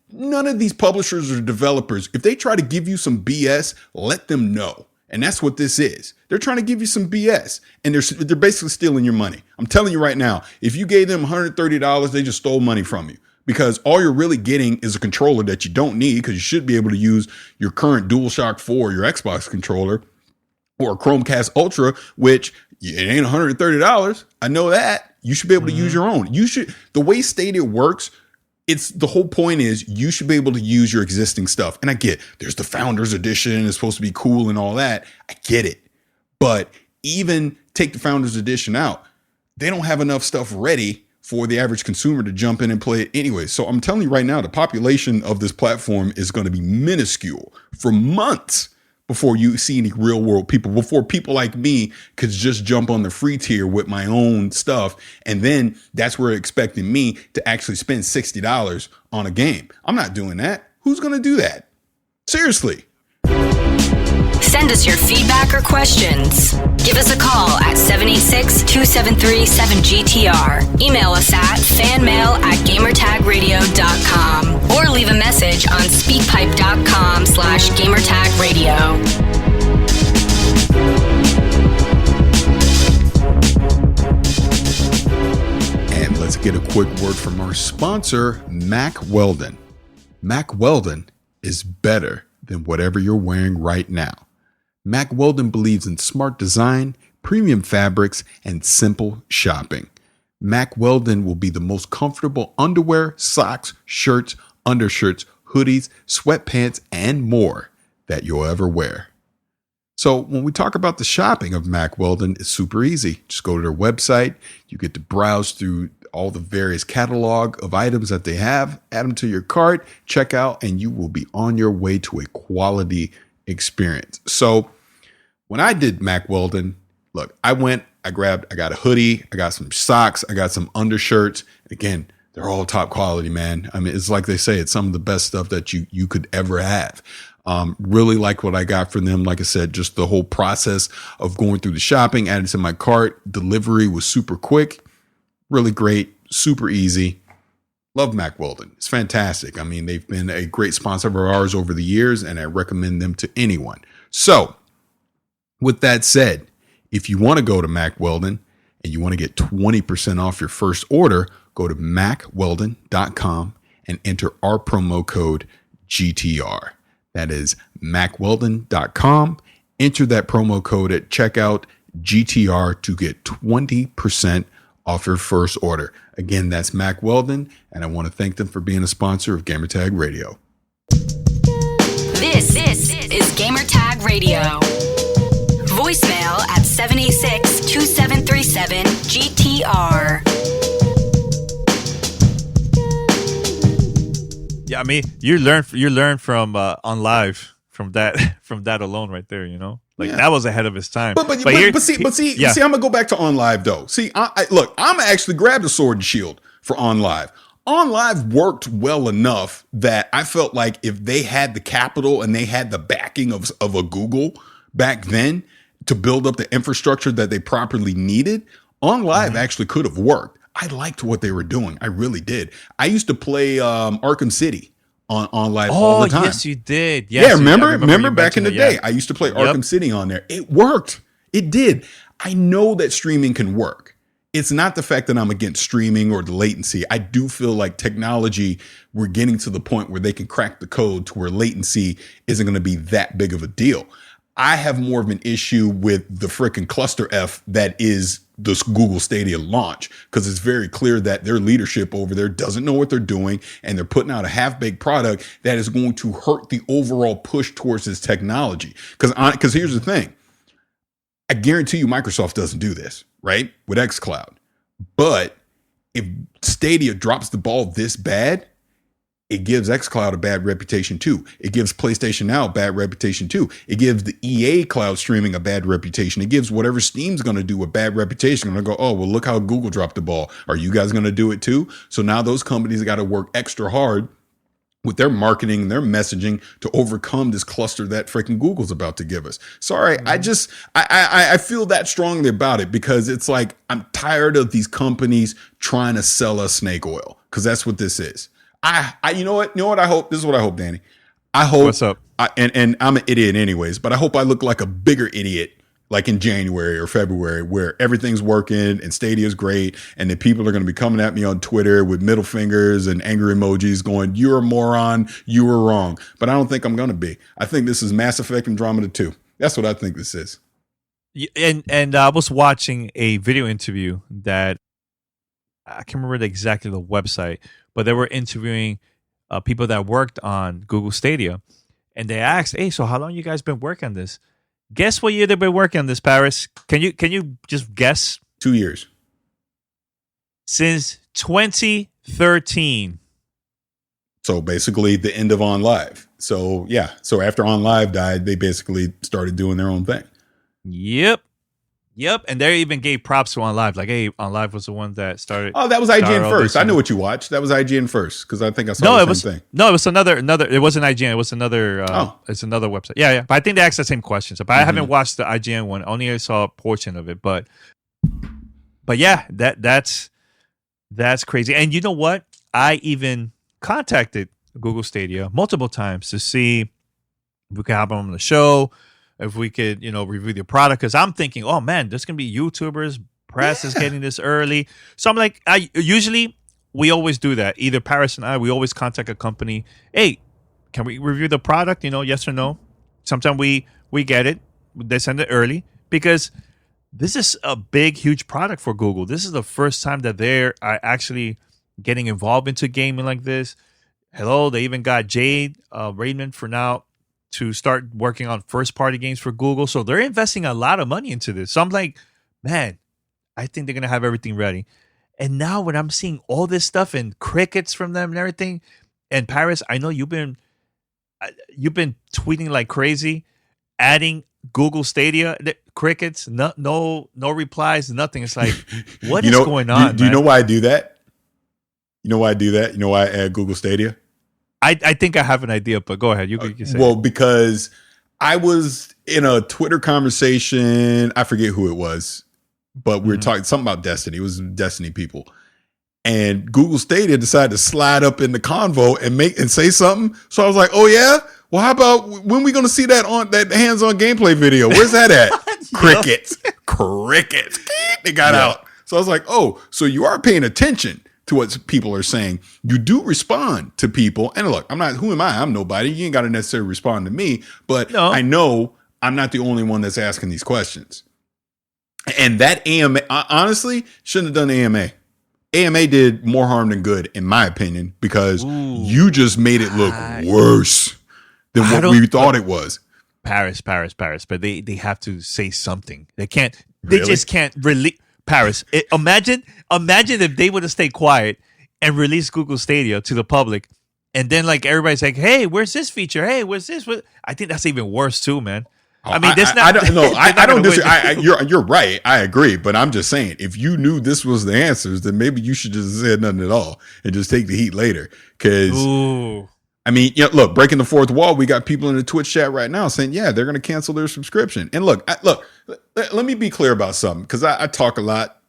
of these publishers or developers, if they try to give you some BS, let them know. And that's what this is. They're trying to give you some BS, and they're basically stealing your money. I'm telling you right now, if you gave them $130, they just stole money from you, because all you're really getting is a controller that you don't need, because you should be able to use your current DualShock 4, your Xbox controller, or a Chromecast Ultra, which it ain't $130. I know that. You should be able to use your own. The way Stadia works, the whole point is you should be able to use your existing stuff. And I get there's the Founders Edition. It's supposed to be cool and all that. I get it. But even take the Founders Edition out, they don't have enough stuff ready for the average consumer to jump in and play it anyway. So I'm telling you right now, the population of this platform is going to be minuscule for months before you see any real world people, before people like me could just jump on the free tier with my own stuff. And then that's where they're expecting me to actually spend $60 on a game. I'm not doing that. Who's going to do that? Seriously. Send us your feedback or questions. Give us a call at 786-273-7GTR. Email us at fanmail@gamertagradio.com or leave a message on speakpipe.com/gamertagradio. And let's get a quick word from our sponsor, Mack Weldon. Mack Weldon is better than whatever you're wearing right now. Mack Weldon believes in smart design, premium fabrics, and simple shopping. Mack Weldon will be the most comfortable underwear, socks, shirts, undershirts, hoodies, sweatpants, and more that you'll ever wear. So when we talk about the shopping of Mack Weldon, it's super easy. Just go to their website. You get to browse through all the various catalog of items that they have, add them to your cart, check out, and you will be on your way to a quality experience. So when I did Mack Weldon, look, I got a hoodie, I got some socks, I got some undershirts. Again, they're all top quality, man. I mean, it's like they say, it's some of the best stuff that you could ever have. Really like what I got from them. Like I said, just the whole process of going through the shopping, added to my cart, delivery was super quick, really great, super easy. Love Mack Weldon. It's fantastic. I mean, they've been a great sponsor of ours over the years, and I recommend them to anyone. So with that said, if you want to go to Mack Weldon and you want to get 20% off your first order, go to mackweldon.com and enter our promo code GTR. That is mackweldon.com. Enter that promo code at checkout, GTR, to get 20% off your first order. Again, that's Mack Weldon, and I want to thank them for being a sponsor of Gamertag Radio. This is Gamertag Radio. Voicemail at 786-2737-GTR. Yeah, I mean, you learn from on live from that alone right there. You know, like that was ahead of his time. But see, I'm gonna go back to On Live though. See, look, I'm actually grabbed a sword and shield for On Live. On Live worked well enough that I felt like if they had the capital and they had the backing of a Google back then to build up the infrastructure that they properly needed, On Live actually could have worked. I liked what they were doing. I really did. I used to play Arkham City on Live all the time. Oh, yes, you did. Yes, yeah, remember back in the day, I used to play Arkham City on there. It worked. It did. I know that streaming can work. It's not the fact that I'm against streaming or the latency. I do feel like technology, we're getting to the point where they can crack the code to where latency isn't going to be that big of a deal. I have more of an issue with the freaking cluster F that is this Google Stadia launch, because it's very clear that their leadership over there doesn't know what they're doing, and they're putting out a half-baked product that is going to hurt the overall push towards this technology. Because here's the thing. I guarantee you Microsoft doesn't do this, right? With xCloud. But if Stadia drops the ball this bad, it gives xCloud a bad reputation too. It gives PlayStation Now a bad reputation too. It gives the EA cloud streaming a bad reputation. It gives whatever Steam's going to do a bad reputation. They're going to go, oh, well, look how Google dropped the ball. Are you guys going to do it too? So now those companies got to work extra hard with their marketing and their messaging to overcome this cluster that freaking Google's about to give us. Sorry, I feel that strongly about it, because it's like, I'm tired of these companies trying to sell us snake oil, because that's what this is. You know what I hope? This is what I hope, Danny. I hope. What's up? And I'm an idiot anyways, but I hope I look like a bigger idiot like in January or February, where everything's working and Stadia's great, and the people are going to be coming at me on Twitter with middle fingers and angry emojis going, you're a moron, you were wrong. But I don't think I'm going to be. I think this is Mass Effect Andromeda 2. That's what I think this is. And I was watching a video interview that I can't remember exactly the website, but they were interviewing people that worked on Google Stadia, and they asked, "Hey, so how long you guys been working on this?" Guess what year they've been working on this, Parris? Can you just guess? 2 years. Since 2013. So basically the end of On Live. So yeah. So after On Live died, they basically started doing their own thing. Yep. And they even gave props to On Live. Like, hey, On Live was the one that started. Oh, that was IGN first. I know what you watched. That was IGN first, because I think I saw the same thing. No, it was another. It wasn't IGN. It was another. It's another website. Yeah. But I think they asked the same questions. But I haven't watched the IGN one. Only I saw a portion of it. But yeah, that's crazy. And you know what? I even contacted Google Stadia multiple times to see if we could have them on the show, if we could, review the product. Because I'm thinking, oh man, there's gonna be YouTubers, press is getting this early. So I'm like, we always do that. Either Parris and I, we always contact a company. Hey, can we review the product? Yes or no. Sometimes we get it. They send it early because this is a big, huge product for Google. This is the first time that they're actually getting involved into gaming like this. Hello, they even got Jade Raymond for now to start working on first-party games for Google. So they're investing a lot of money into this. So I'm like, man, I think they're going to have everything ready. And now when I'm seeing all this stuff and crickets from them and everything, and Parris, I know you've been tweeting like crazy, adding Google Stadia, crickets, no replies, nothing. It's like, what is going on? Do you know why I do that? You know why I do that? You know why I add Google Stadia? I think I have an idea, but go ahead. You can say. Well, because I was in a Twitter conversation. I forget who it was, but we were talking something about Destiny. It was Destiny people. And Google Stadia decided to slide up in the convo and say something. So I was like, "Oh yeah, well how about when we going to see that hands-on gameplay video? Where's that at?" Crickets. They got out. So I was like, "Oh, so you are paying attention to what people are saying. You do respond to people. And look, who am I? I'm nobody. You ain't got to necessarily respond to me, but no. I know I'm not the only one that's asking these questions." And that AMA, honestly, shouldn't have done AMA. AMA did more harm than good, in my opinion, because you just made it look worse than what we thought it was. Parris, but they have to say something. They can't. They just can't release. Parris, imagine if they would have stayed quiet and released Google Stadia to the public, and then like everybody's like, "Hey, where's this feature? Hey, where's this?" I think that's even worse too, man. I mean, I don't know. I don't disagree. You're right. I agree, but I'm just saying, if you knew this was the answers, then maybe you should just say nothing at all and just take the heat later. Because I mean, look, breaking the fourth wall. We got people in the Twitch chat right now saying, "Yeah, they're going to cancel their subscription." And look. Let me be clear about something, because I talk a lot.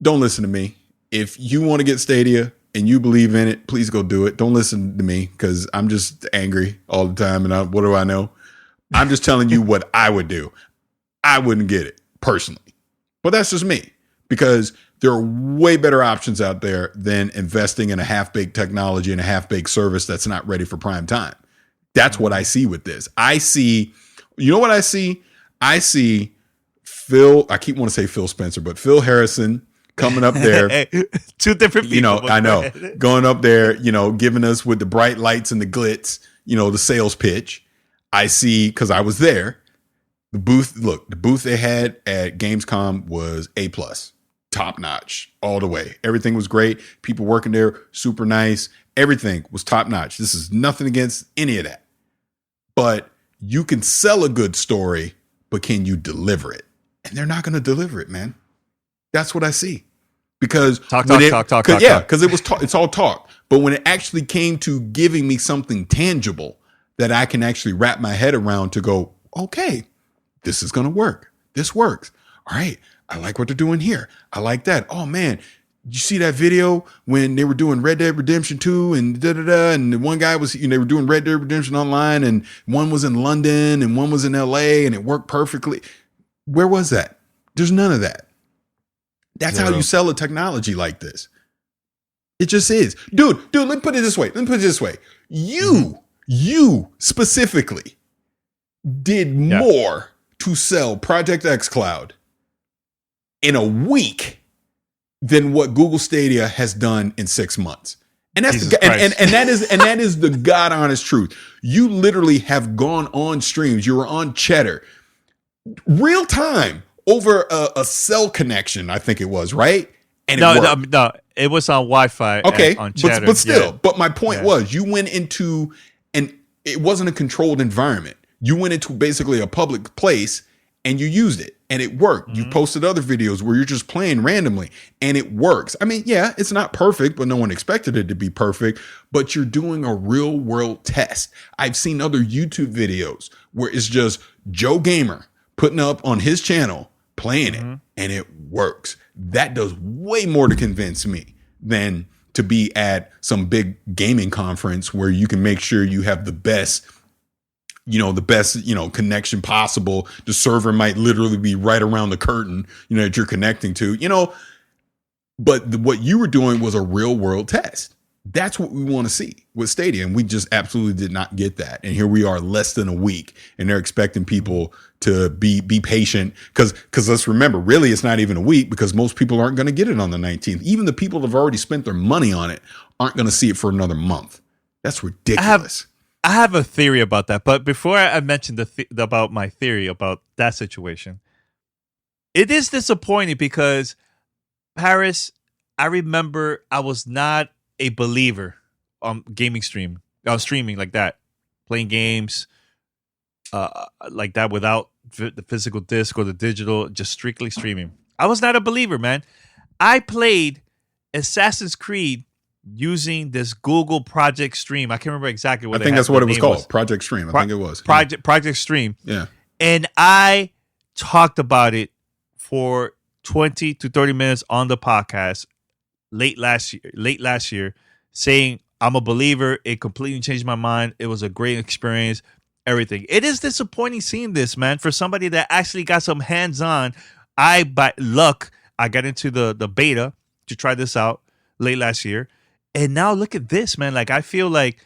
Don't listen to me. If you want to get Stadia and you believe in it, please go do it. Don't listen to me, because I'm just angry all the time. And what do I know? I'm just telling you what I would do. I wouldn't get it personally, but that's just me, because there are way better options out there than investing in a half-baked technology and a half-baked service that's not ready for prime time. That's what I see with this. You know what I see? I see Phil, I keep wanting to say Phil Spencer, but Phil Harrison coming up there. Hey, two different people. I know. Going up there, giving us with the bright lights and the glitz, the sales pitch. I see, because I was there, the booth they had at Gamescom was A+, top notch, all the way. Everything was great. People working there, super nice. Everything was top notch. This is nothing against any of that. But you can sell a good story, but can you deliver it? And they're not going to deliver it, man. That's what I see. Because talk. Yeah, because it's all talk. But when it actually came to giving me something tangible that I can actually wrap my head around to go, okay, this is going to work. This works. All right, I like what they're doing here. I like that. Oh man, you see that video when they were doing Red Dead Redemption 2 and and the one guy was, they were doing Red Dead Redemption Online, and one was in London and one was in LA, and it worked perfectly. Where was that? There's none of that. That's how you sell a technology like this. It just is. Dude, let me put it this way. You specifically did more to sell Project X Cloud in a week than what Google Stadia has done in 6 months. And that's that is the God honest truth. You literally have gone on streams. You were on Cheddar real time over a cell connection, I think it was, right? And no, it was on Wi-Fi. Okay, on Cheddar. but still. But my point was, you went into it wasn't a controlled environment. You went into basically a public place and you used it, and it worked. You posted other videos where you're just playing randomly, and it works. I mean, yeah, it's not perfect, but no one expected it to be perfect. But you're doing a real world test. I've seen other YouTube videos where it's just Joe Gamer putting up on his channel, playing it, and it works. That does way more to convince me than to be at some big gaming conference where you can make sure you have the best connection possible. The server might literally be right around the curtain, that you're connecting to, but what you were doing was a real world test. That's what we want to see with Stadia. And we just absolutely did not get that. And here we are less than a week and they're expecting people to be patient. Cause let's remember, really, it's not even a week because most people aren't going to get it on the 19th. Even the people that have already spent their money on it aren't going to see it for another month. That's ridiculous. I have a theory about that. But before I mention about my theory about that situation, it is disappointing because Parris, I remember I was not a believer on gaming streaming like that, playing games like that without the physical disc or the digital, just strictly streaming. I was not a believer, man. I played Assassin's Creed using this Google Project Stream. I can't remember exactly what I think that's what it was called. Project Stream. I think it was. Project Stream. Yeah. And I talked about it for 20 to 30 minutes on the podcast late last year, saying I'm a believer. It completely changed my mind. It was a great experience. Everything. It is disappointing seeing this, man, for somebody that actually got some hands-on. By luck, I got into the beta to try this out late last year. And now look at this, man. Like, I feel like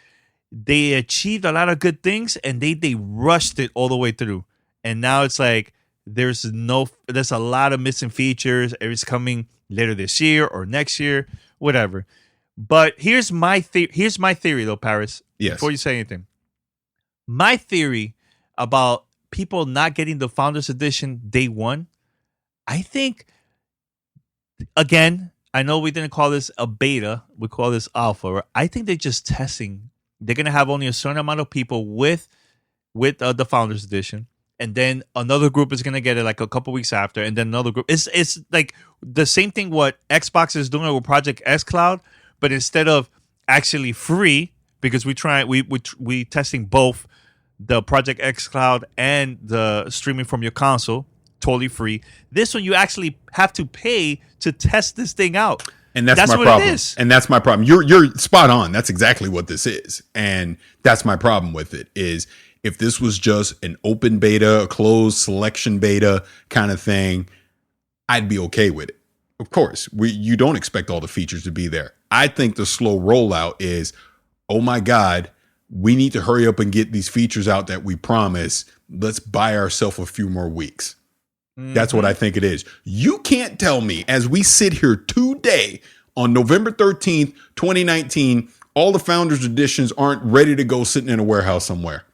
they achieved a lot of good things and they rushed it all the way through. And now it's like there's a lot of missing features. It's coming later this year or next year, whatever. But here's my theory though, Parris. Yes. Before you say anything. My theory about people not getting the Founders Edition day one, I think, again, I know we didn't call this a beta. We call this alpha. I think they're just testing. They're going to have only a certain amount of people with the Founders Edition. And then another group is going to get it like a couple weeks after. And then another group. It's like the same thing what Xbox is doing with Project xCloud. But instead of actually free, because we testing both the Project xCloud and the streaming from your console, totally free. This one you actually have to pay to test this thing out. And that's my what problem. It is. And that's my problem. You're spot on. That's exactly what this is. And that's my problem with it is if this was just an open beta, a closed selection beta kind of thing, I'd be okay with it. Of course, you don't expect all the features to be there. I think the slow rollout is, oh my God, we need to hurry up and get these features out that we promise. Let's buy ourselves a few more weeks. Mm-hmm. That's what I think it is. You can't tell me as we sit here today on November 13th, 2019, all the Founders Editions aren't ready to go sitting in a warehouse somewhere.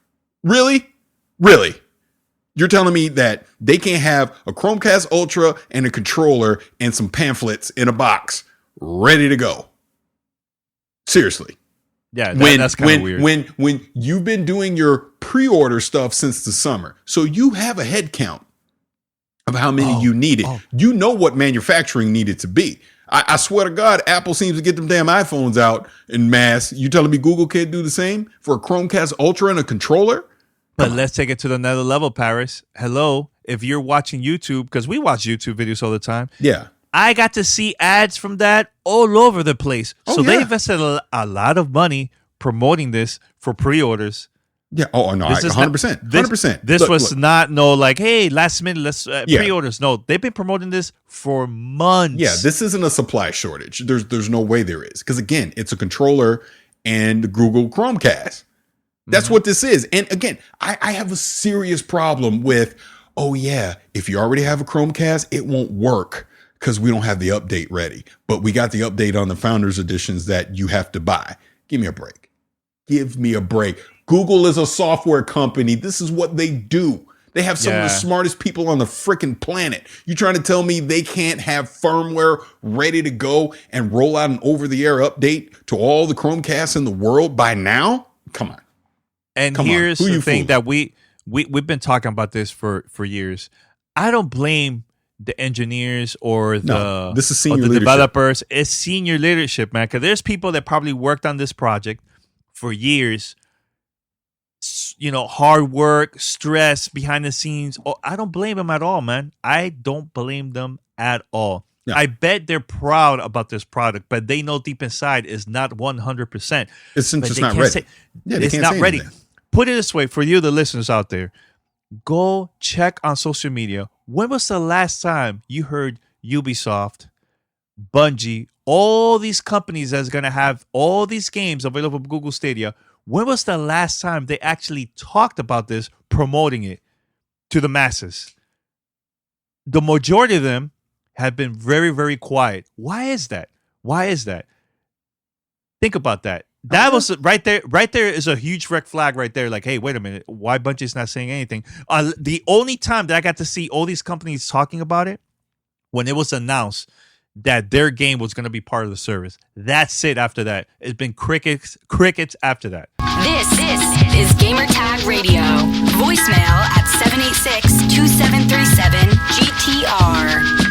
Really? Really? You're telling me that they can't have a Chromecast Ultra and a controller and some pamphlets in a box ready to go? Seriously. Yeah, that's kind of weird. When you've been doing your pre-order stuff since the summer, so you have a head count of how many you needed. You know what manufacturing needed to be. I swear to God, Apple seems to get them damn iPhones out in mass. You telling me Google can't do the same for a Chromecast Ultra and a controller? But let's take it to another level, Parris. Hello, if you're watching YouTube, because we watch YouTube videos all the time. Yeah. I got to see ads from that all over the place. So they invested a lot of money promoting this for pre-orders. Yeah. Oh, no, 100%. 100%. This was not like, hey, last minute, let's pre-orders. No, they've been promoting this for months. Yeah, this isn't a supply shortage. There's no way there is. Because, again, it's a controller and the Google Chromecast. That's what this is. And, again, I have a serious problem with, if you already have a Chromecast, it won't work because we don't have the update ready. But we got the update on the Founders Editions that you have to buy. Give me a break. Give me a break. Google is a software company. This is what they do. They have some of the smartest people on the freaking planet. You trying to tell me they can't have firmware ready to go and roll out an over-the-air update to all the Chromecasts in the world by now? Come on. And here's the thing that we've been talking about this for years. I don't blame the engineers or this is senior leadership. Developers. It's senior leadership, man. Because there's people that probably worked on this project for years. Hard work, stress behind the scenes. Oh, I don't blame them at all, man. I don't blame them at all. Yeah. I bet they're proud about this product, but they know deep inside it's not 100%. It's just not ready. It's not ready. Put it this way for you, the listeners out there. Go check on social media. When was the last time you heard Ubisoft, Bungie, all these companies that's going to have all these games available for Google Stadia, when was the last time they actually talked about this, promoting it to the masses? The majority of them have been very, very quiet. Why is that? Why is that? Think about that. That was right there. Right there is a huge red flag right there. Like, hey, wait a minute. Why Bungie's not saying anything? The only time that I got to see all these companies talking about it, when it was announced that their game was going to be part of the service. That's it. After that, it's been crickets after that. This is Gamertag Radio. Voicemail at 786-2737-GTR.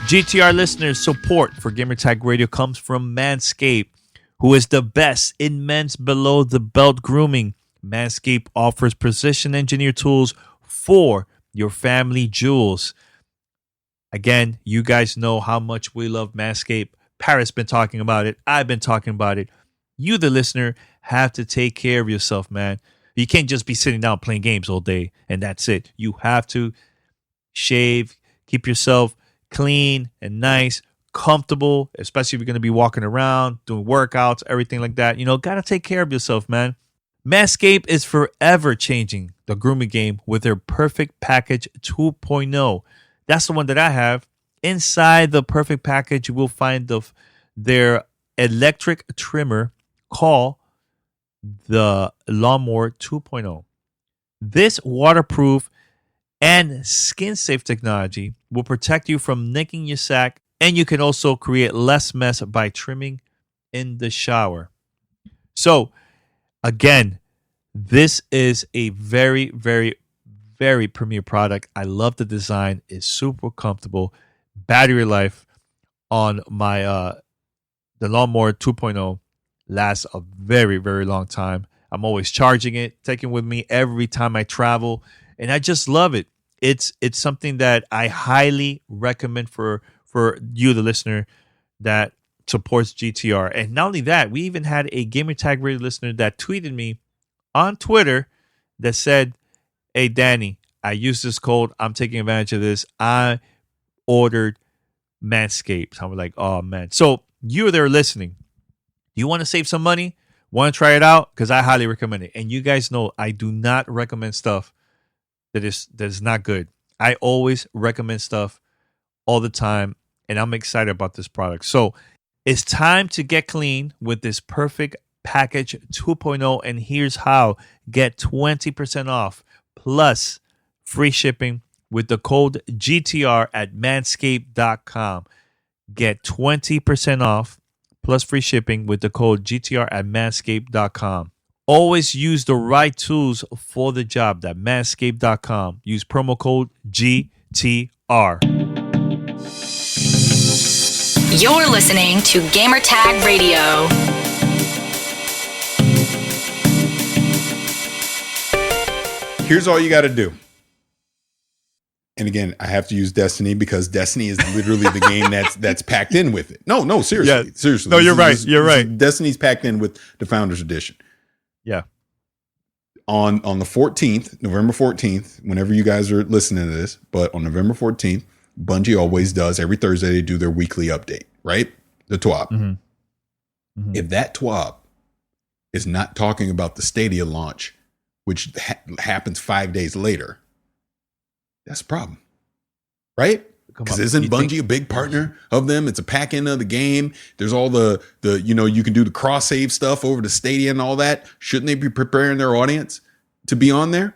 GTR listeners, support for Gamertag Radio comes from Manscaped, who is the best in men's below-the-belt grooming. Manscaped offers precision-engineered tools for your family jewels. Again, you guys know how much we love Manscaped. Parris been talking about it. I've been talking about it. You, the listener, have to take care of yourself, man. You can't just be sitting down playing games all day, and that's it. You have to shave, keep yourself clean and nice, comfortable, especially if you're going to be walking around, doing workouts, everything like that. You know, got to take care of yourself, man. Manscaped is forever changing the grooming game with their Perfect Package 2.0. That's the one that I have. Inside the Perfect Package, you will find their electric trimmer called the Lawnmower 2.0. This waterproof and skin-safe technology will protect you from nicking your sack, and you can also create less mess by trimming in the shower. So, again, this is a very, very, very premier product. I love the design. It's super comfortable. Battery life on my the Lawnmower 2.0 lasts a very, very long time. I'm always charging it, taking it with me every time I travel, and I just love it. It's something that I highly recommend for you, the listener, that supports GTR. And not only that, we even had a Gamertag Radio listener that tweeted me on Twitter that said, "Hey, Danny, I used this code. I'm taking advantage of this. I ordered Manscaped." I'm like, oh, man. So you're there listening. You want to save some money? Want to try it out? Because I highly recommend it. And you guys know I do not recommend stuff that is not good. I always recommend stuff all the time, and I'm excited about this product. So it's time to get clean with this Perfect Package 2.0, and here's how. Get 20% off plus free shipping with the code GTR at manscaped.com. Get 20% off plus free shipping with the code GTR at manscaped.com. Always use the right tools for the job. That manscaped.com. Use promo code GTR. You're listening to Gamertag Radio. Here's all you got to do. And again, I have to use Destiny because Destiny is literally the game that's packed in with it. No, seriously. Yeah. Seriously. No, you're right. You're right. Destiny's packed in with the Founders Edition. Yeah. On the 14th, November 14th, whenever you guys are listening to this, but on November 14th, Bungie always does. Every Thursday, they do their weekly update, right? The TWAB. Mm-hmm. Mm-hmm. If that TWAB is not talking about the Stadia launch, which happens 5 days later, that's a problem, right? Because isn't Bungie a big partner of them? It's a pack in of the game. There's all the you can do the cross save stuff over to Stadia and all that. Shouldn't they be preparing their audience to be on there?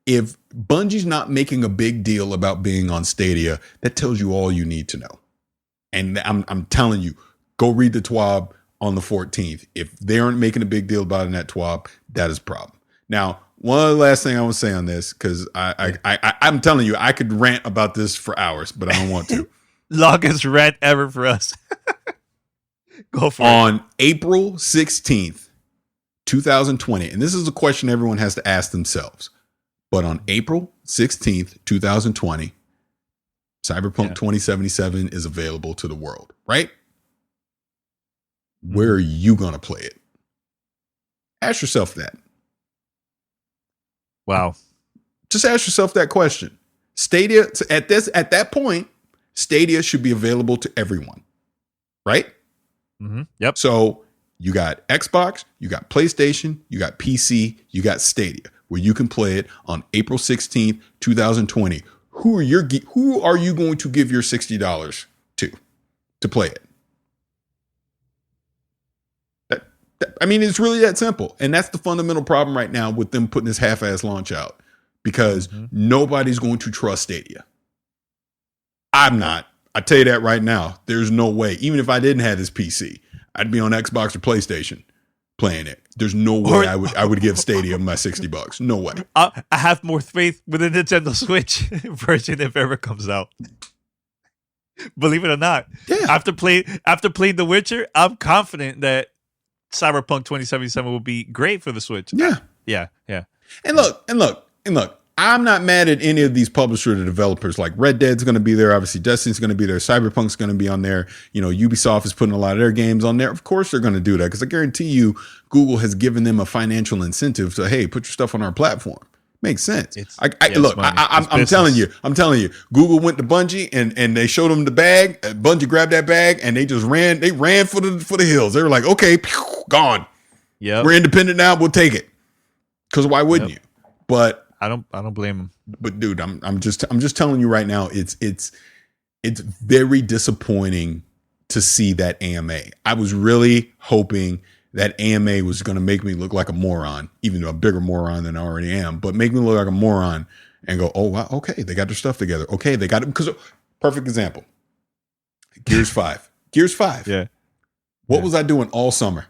If Bungie's not making a big deal about being on Stadia, that tells you all you need to know. And I'm telling you, go read the TWAB on the 14th. If they aren't making a big deal about it in that TWAB, that is a problem. Now, one last thing I want to say on this, because I'm telling you, I could rant about this for hours, but I don't want to. Longest rant ever for us. Go for it. On April 16th, 2020, and this is a question everyone has to ask themselves, but on April 16th, 2020, Cyberpunk 2077 is available to the world, right? Where are you going to play it? Ask yourself that. Wow. Just ask yourself that question. Stadia at that point, Stadia should be available to everyone, right? Mm-hmm. Yep. So you got Xbox, you got PlayStation, you got PC, you got Stadia, where you can play it on April 16th, 2020. Who are you going to give your $60 to play it? I mean, it's really that simple. And that's the fundamental problem right now with them putting this half-ass launch out, because nobody's going to trust Stadia. I'm not. I tell you that right now. There's no way. Even if I didn't have this PC, I'd be on Xbox or PlayStation playing it. There's no way I would give Stadia my $60. No way. I have more faith with the Nintendo Switch version if ever comes out. Believe it or not. Yeah. After playing The Witcher, I'm confident that Cyberpunk 2077 will be great for the Switch. Yeah. Yeah. And look. I'm not mad at any of these publishers or developers. Like Red Dead's going to be there. Obviously, Destiny's going to be there. Cyberpunk's going to be on there. You know, Ubisoft is putting a lot of their games on there. Of course, they're going to do that, because I guarantee you, Google has given them a financial incentive to, hey, put your stuff on our platform. Makes sense. I'm telling you, Google went to Bungie and they showed them the bag. Bungie grabbed that bag and they just ran. They ran for the hills. They were like, okay, gone. Yeah, we're independent now. We'll take it. Because why wouldn't you? But I don't blame him. But dude, I'm just telling you right now, it's very disappointing to see that AMA. I was really hoping that AMA was going to make me look like a moron, even though a bigger moron than I already am, but make me look like a moron and go, oh, wow, okay, they got their stuff together. Okay, they got it. Because perfect example, Gears 5. Yeah. What was I doing all summer?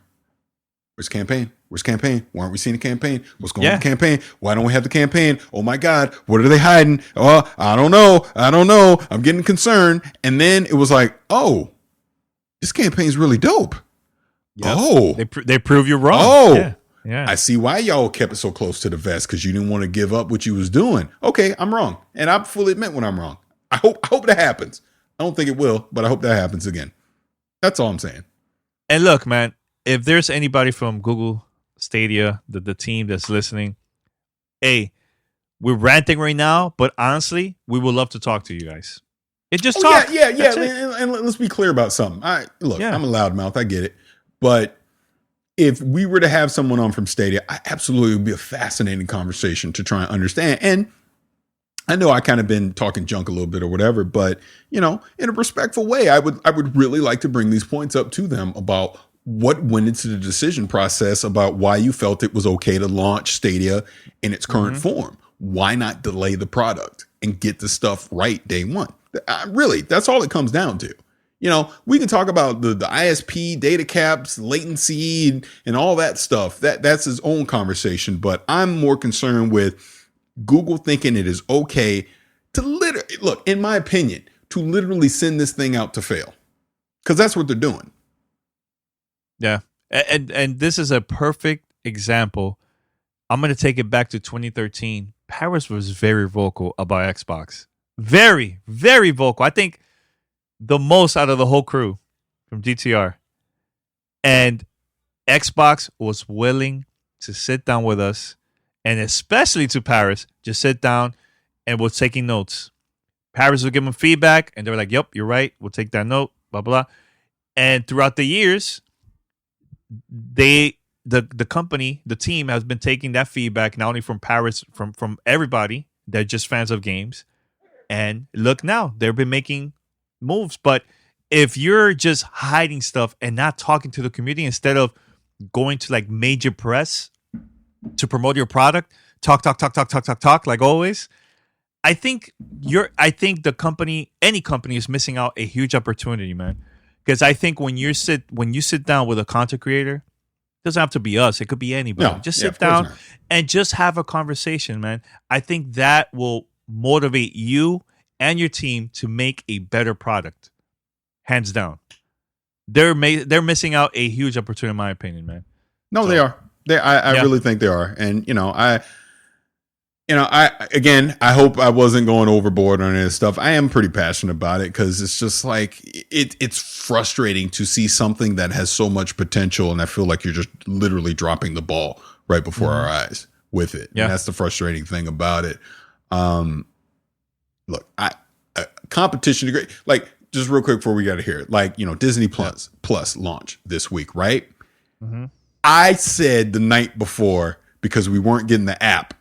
Where's campaign? Why aren't we seeing a campaign? What's going on with the campaign? Why don't we have the campaign? Oh my God, what are they hiding? Oh, I don't know. I'm getting concerned. And then it was like, oh, this campaign's really dope. Yep. Oh, they prove you wrong. Oh, yeah. I see why y'all kept it so close to the vest, because you didn't want to give up what you was doing. Okay, I'm wrong, and I fully admit when I'm wrong. I hope that happens. I don't think it will, but I hope that happens again. That's all I'm saying. And look, man, if there's anybody from Google Stadia, the team that's listening, hey, we're ranting right now, but honestly, we would love to talk to you guys. Talk. Yeah. And let's be clear about something. I'm a loudmouth. I get it. But if we were to have someone on from Stadia, I absolutely would be a fascinating conversation to try and understand. And I know I kind of been talking junk a little bit or whatever, but in a respectful way, I would really like to bring these points up to them about what went into the decision process about why you felt it was okay to launch Stadia in its current form. Why not delay the product and get the stuff right day one? Really, that's all it comes down to. We can talk about the ISP, data caps, latency, and all that stuff. That's his own conversation. But I'm more concerned with Google thinking it is okay to look, in my opinion, to literally send this thing out to fail. Because that's what they're doing. Yeah. And this is a perfect example. I'm going to take it back to 2013. Parris was very vocal about Xbox. Very, very vocal. I think the most out of the whole crew from DTR. And Xbox was willing to sit down with us, and especially to Parris, just sit down and was taking notes. Parris would give them feedback, and they were like, yep, you're right. We'll take that note, blah, blah. And throughout the years, the company, the team has been taking that feedback, not only from Parris, from everybody. They're just fans of games. And look now, they've been making moves. But if you're just hiding stuff and not talking to the community, instead of going to like major press to promote your product, talk like always, I think the company, any company, is missing out a huge opportunity, man. Because I think when you sit down with a content creator, it doesn't have to be us. It could be anybody. Just sit down and just have a conversation, man. I think that will motivate you and your team to make a better product. Hands down. They're missing out a huge opportunity, in my opinion, man. No, they are. I really think they are. And, I hope I wasn't going overboard on this stuff. I am pretty passionate about it because it's just like it's frustrating to see something that has so much potential, and I feel like you're just literally dropping the ball right before our eyes. with it. Yeah. And that's the frustrating thing about it. Look, competition is great. Like, just real quick before we got to hear it, like, Disney Plus launch this week, right? Mm-hmm. I said the night before, because we weren't getting the app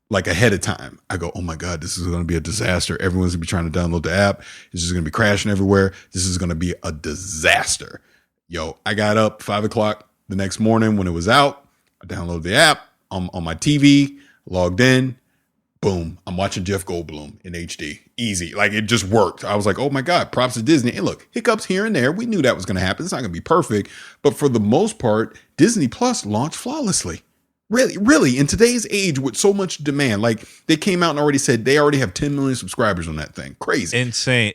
like ahead of time, I go, oh my God, this is going to be a disaster. Everyone's gonna be trying to download the app. This is going to be crashing everywhere. This is going to be a disaster. Yo, I got up 5:00 the next morning when it was out. I downloaded the app on my TV, logged in. Boom. I'm watching Jeff Goldblum in HD. Easy. Like, it just worked. I was like, oh my God, props to Disney. And look, hiccups here and there. We knew that was going to happen. It's not going to be perfect. But for the most part, Disney Plus launched flawlessly. Really, really, in today's age with so much demand, like, they came out and already said they already have 10 million subscribers on that thing. Crazy. Insane.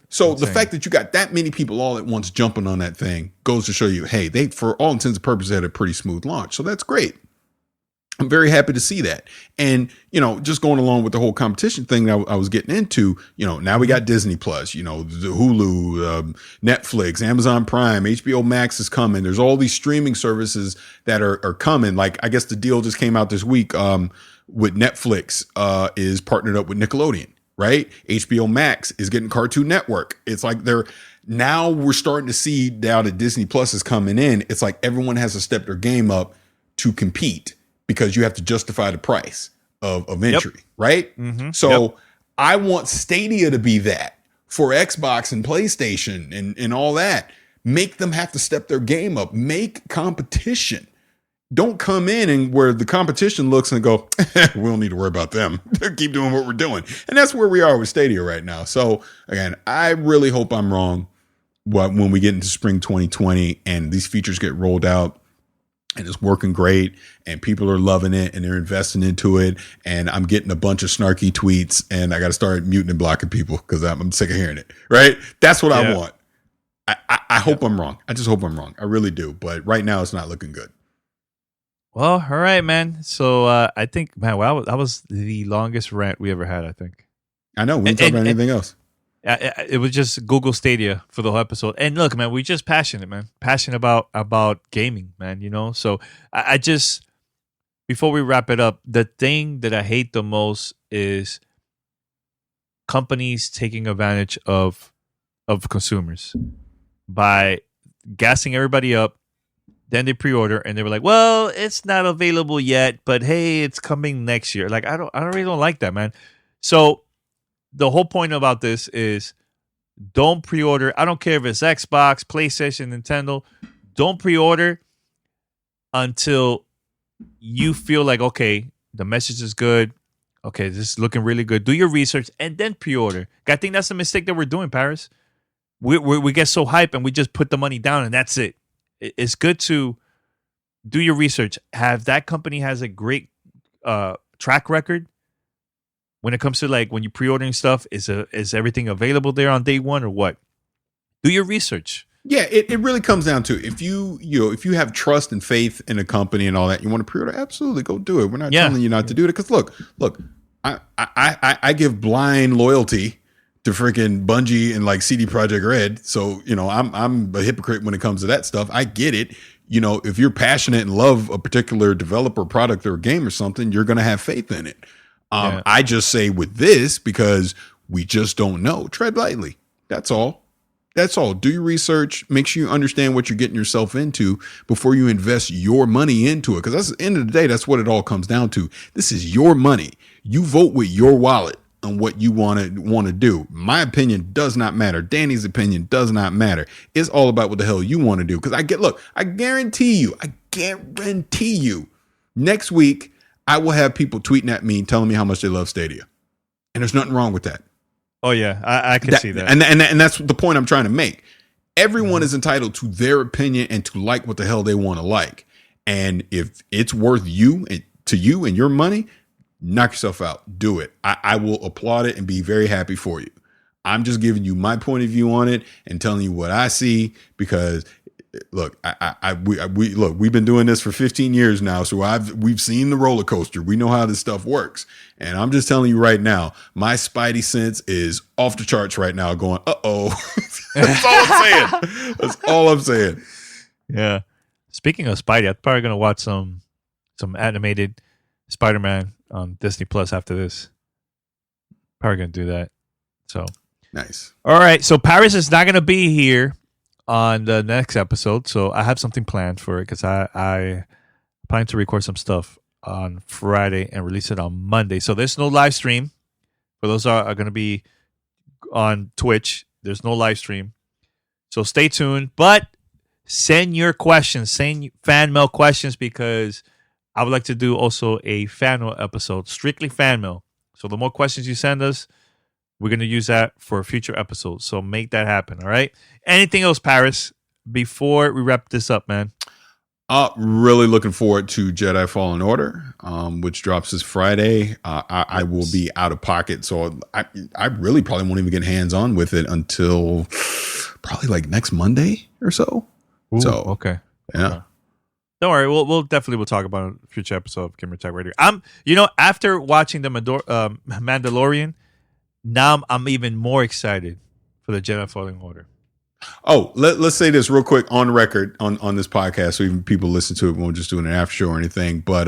So the fact that you got that many people all at once jumping on that thing goes to show you, hey, they, for all intents and purposes, had a pretty smooth launch. So that's great. I'm very happy to see that. And, just going along with the whole competition thing that I was getting into, now we got Disney Plus, the Hulu, Netflix, Amazon Prime, HBO Max is coming. There's all these streaming services that are coming. Like, I guess the deal just came out this week with Netflix is partnered up with Nickelodeon, right? HBO Max is getting Cartoon Network. It's like now we're starting to see now that Disney Plus is coming in. It's like everyone has to step their game up to compete, because you have to justify the price of entry, right? Mm-hmm. So I want Stadia to be that for Xbox and PlayStation and all that. Make them have to step their game up. Make competition. Don't come in and where the competition looks and go, we don't need to worry about them. Keep doing what we're doing. And that's where we are with Stadia right now. So again, I really hope I'm wrong when we get into spring 2020 and these features get rolled out. And it's working great, and people are loving it, and they're investing into it. And I'm getting a bunch of snarky tweets, and I got to start muting and blocking people because I'm sick of hearing it. Right? That's what I want. I hope I'm wrong. I just hope I'm wrong. I really do. But right now, it's not looking good. Well, all right, man. So I think, man, wow, that was the longest rant we ever had, I think. I know. We didn't talk about anything else. It was just Google Stadia for the whole episode. And look, man, we're just passionate, man. Passionate about gaming, man, So I just, before we wrap it up, the thing that I hate the most is companies taking advantage of consumers by gassing everybody up. Then they pre-order and they were like, well, it's not available yet, but hey, it's coming next year. Like, I really don't like that, man. So the whole point about this is don't pre-order. I don't care if it's Xbox, PlayStation, Nintendo. Don't pre-order until you feel like, okay, the message is good. Okay, this is looking really good. Do your research and then pre-order. I think that's the mistake that we're doing, Parris. We get so hyped and we just put the money down and that's it. It's good to do your research. Have that company has a great track record. When it comes to like when you're pre-ordering stuff, is everything available there on day one or what? Do your research. Yeah, it really comes down to if you have trust and faith in a company and all that, you want to pre-order, absolutely go do it. We're not telling you not to do it because look, I give blind loyalty to freaking Bungie and like CD Projekt Red, so I'm a hypocrite when it comes to that stuff. I get it. If you're passionate and love a particular developer, product, or game or something, you're going to have faith in it. I just say with this, because we just don't know, tread lightly. That's all. Do your research. Make sure you understand what you're getting yourself into before you invest your money into it. Because at the end of the day, that's what it all comes down to. This is your money. You vote with your wallet on what you want to do. My opinion does not matter. Danny's opinion does not matter. It's all about what the hell you want to do. Because I guarantee you, next week, I will have people tweeting at me telling me how much they love Stadia. And there's nothing wrong with that. Oh, yeah. I can see that. And that's the point I'm trying to make. Everyone is entitled to their opinion and to like what the hell they want to like. And if it's worth to you and your money, knock yourself out. Do it. I will applaud it and be very happy for you. I'm just giving you my point of view on it and telling you what I see because look, we've been doing this for 15 years now. So we've seen the roller coaster. We know how this stuff works. And I'm just telling you right now, my spidey sense is off the charts right now going, uh-oh. That's all I'm saying. That's all I'm saying. Yeah. Speaking of Spidey, I'm probably going to watch some animated Spider-Man on Disney Plus after this. Probably gonna do that. So Nice. all right. So Parris is not gonna be here on the next episode, so I have something planned for it because I plan to record some stuff on Friday and release it on Monday. So there's no live stream for those are going to be on Twitch. There's no live stream, so stay tuned. But send your questions, send fan mail questions because I would like to do also a fan mail episode, strictly fan mail. So the more questions you send us, we're going to use that for future episodes. So make that happen. All right. Anything else, Parris, before we wrap this up, man? Really looking forward to Jedi Fallen Order, which drops this Friday. I will be out of pocket, so I really probably won't even get hands on with it until probably like next Monday or so. Ooh, so okay. Yeah. Okay. Don't worry, we'll definitely talk about it in a future episode of Gamer Tag Radio. After watching the Mandalorian, now I'm even more excited for the Jedi Fallen Order. Oh, let's say this real quick on record on this podcast, so even people listen to it, we won't just do an after show or anything. But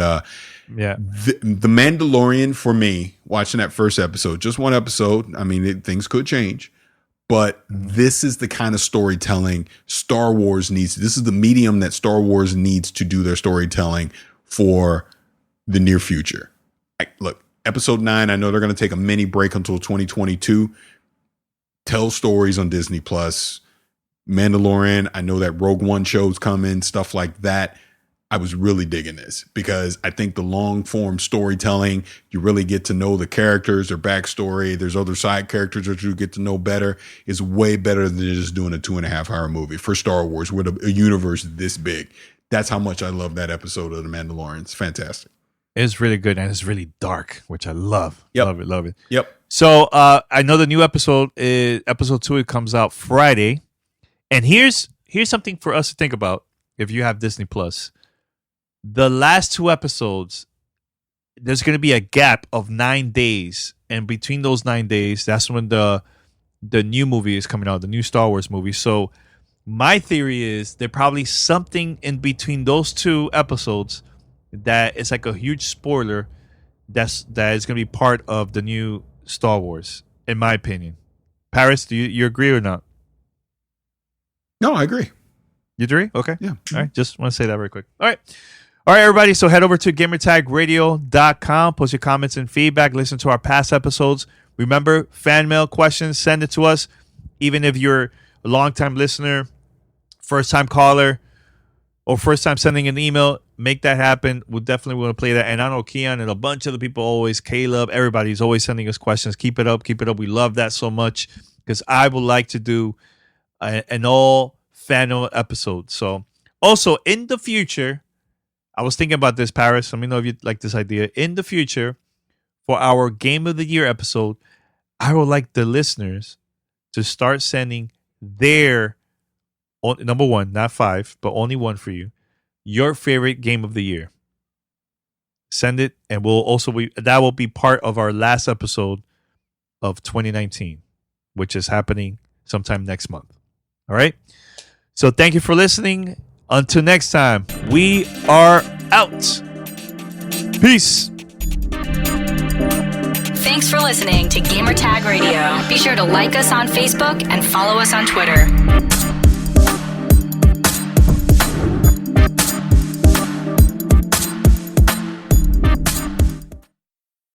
yeah, the Mandalorian for me, watching that first episode, just one episode. I mean, things could change, but this is the kind of storytelling Star Wars needs. This is the medium that Star Wars needs to do their storytelling for the near future. Look, episode 9. I know they're going to take a mini break until 2022. Tell stories on Disney Plus. Mandalorian, I know that Rogue One show's coming, stuff like that. I was really digging this because I think the long form storytelling, you really get to know the characters, their backstory. There's other side characters that you get to know better. Is way better than just doing a 2.5-hour movie for Star Wars with a universe this big. That's how much I love that episode of The Mandalorian. It's fantastic. It's really good and it's really dark, which I love. Yep. Love it. Yep. So I know the new episode is episode 2. It comes out Friday. And here's something for us to think about if you have Disney Plus. The last 2 episodes, there's going to be a gap of 9 days. And between those 9 days, that's when the new movie is coming out, the new Star Wars movie. So my theory is there's probably something in between those 2 episodes that is like a huge spoiler that is going to be part of the new Star Wars, in my opinion. Parris, do you agree or not? No, I agree. You agree? Okay. Yeah. All right. Just want to say that very quick. All right, everybody. So head over to gamertagradio.com. Post your comments and feedback. Listen to our past episodes. Remember, fan mail questions, send it to us. Even if you're a long-time listener, first-time caller, or first time sending an email, make that happen. We'll definitely want to play that. And I know Keon and a bunch of the people always, Caleb, everybody's always sending us questions. Keep it up. We love that so much because I would like to do an all fan episode. So also in the future, I was thinking about this, Parris. Let me know if you like this idea. In the future, for our Game of the Year episode, I would like the listeners to start sending their number 1, not 5, but only 1 for you, your favorite game of the year. Send it, and that will be part of our last episode of 2019, which is happening sometime next month. All right. So thank you for listening. Until next time, we are out. Peace. Thanks for listening to Gamertag Radio. Be sure to like us on Facebook and follow us on Twitter.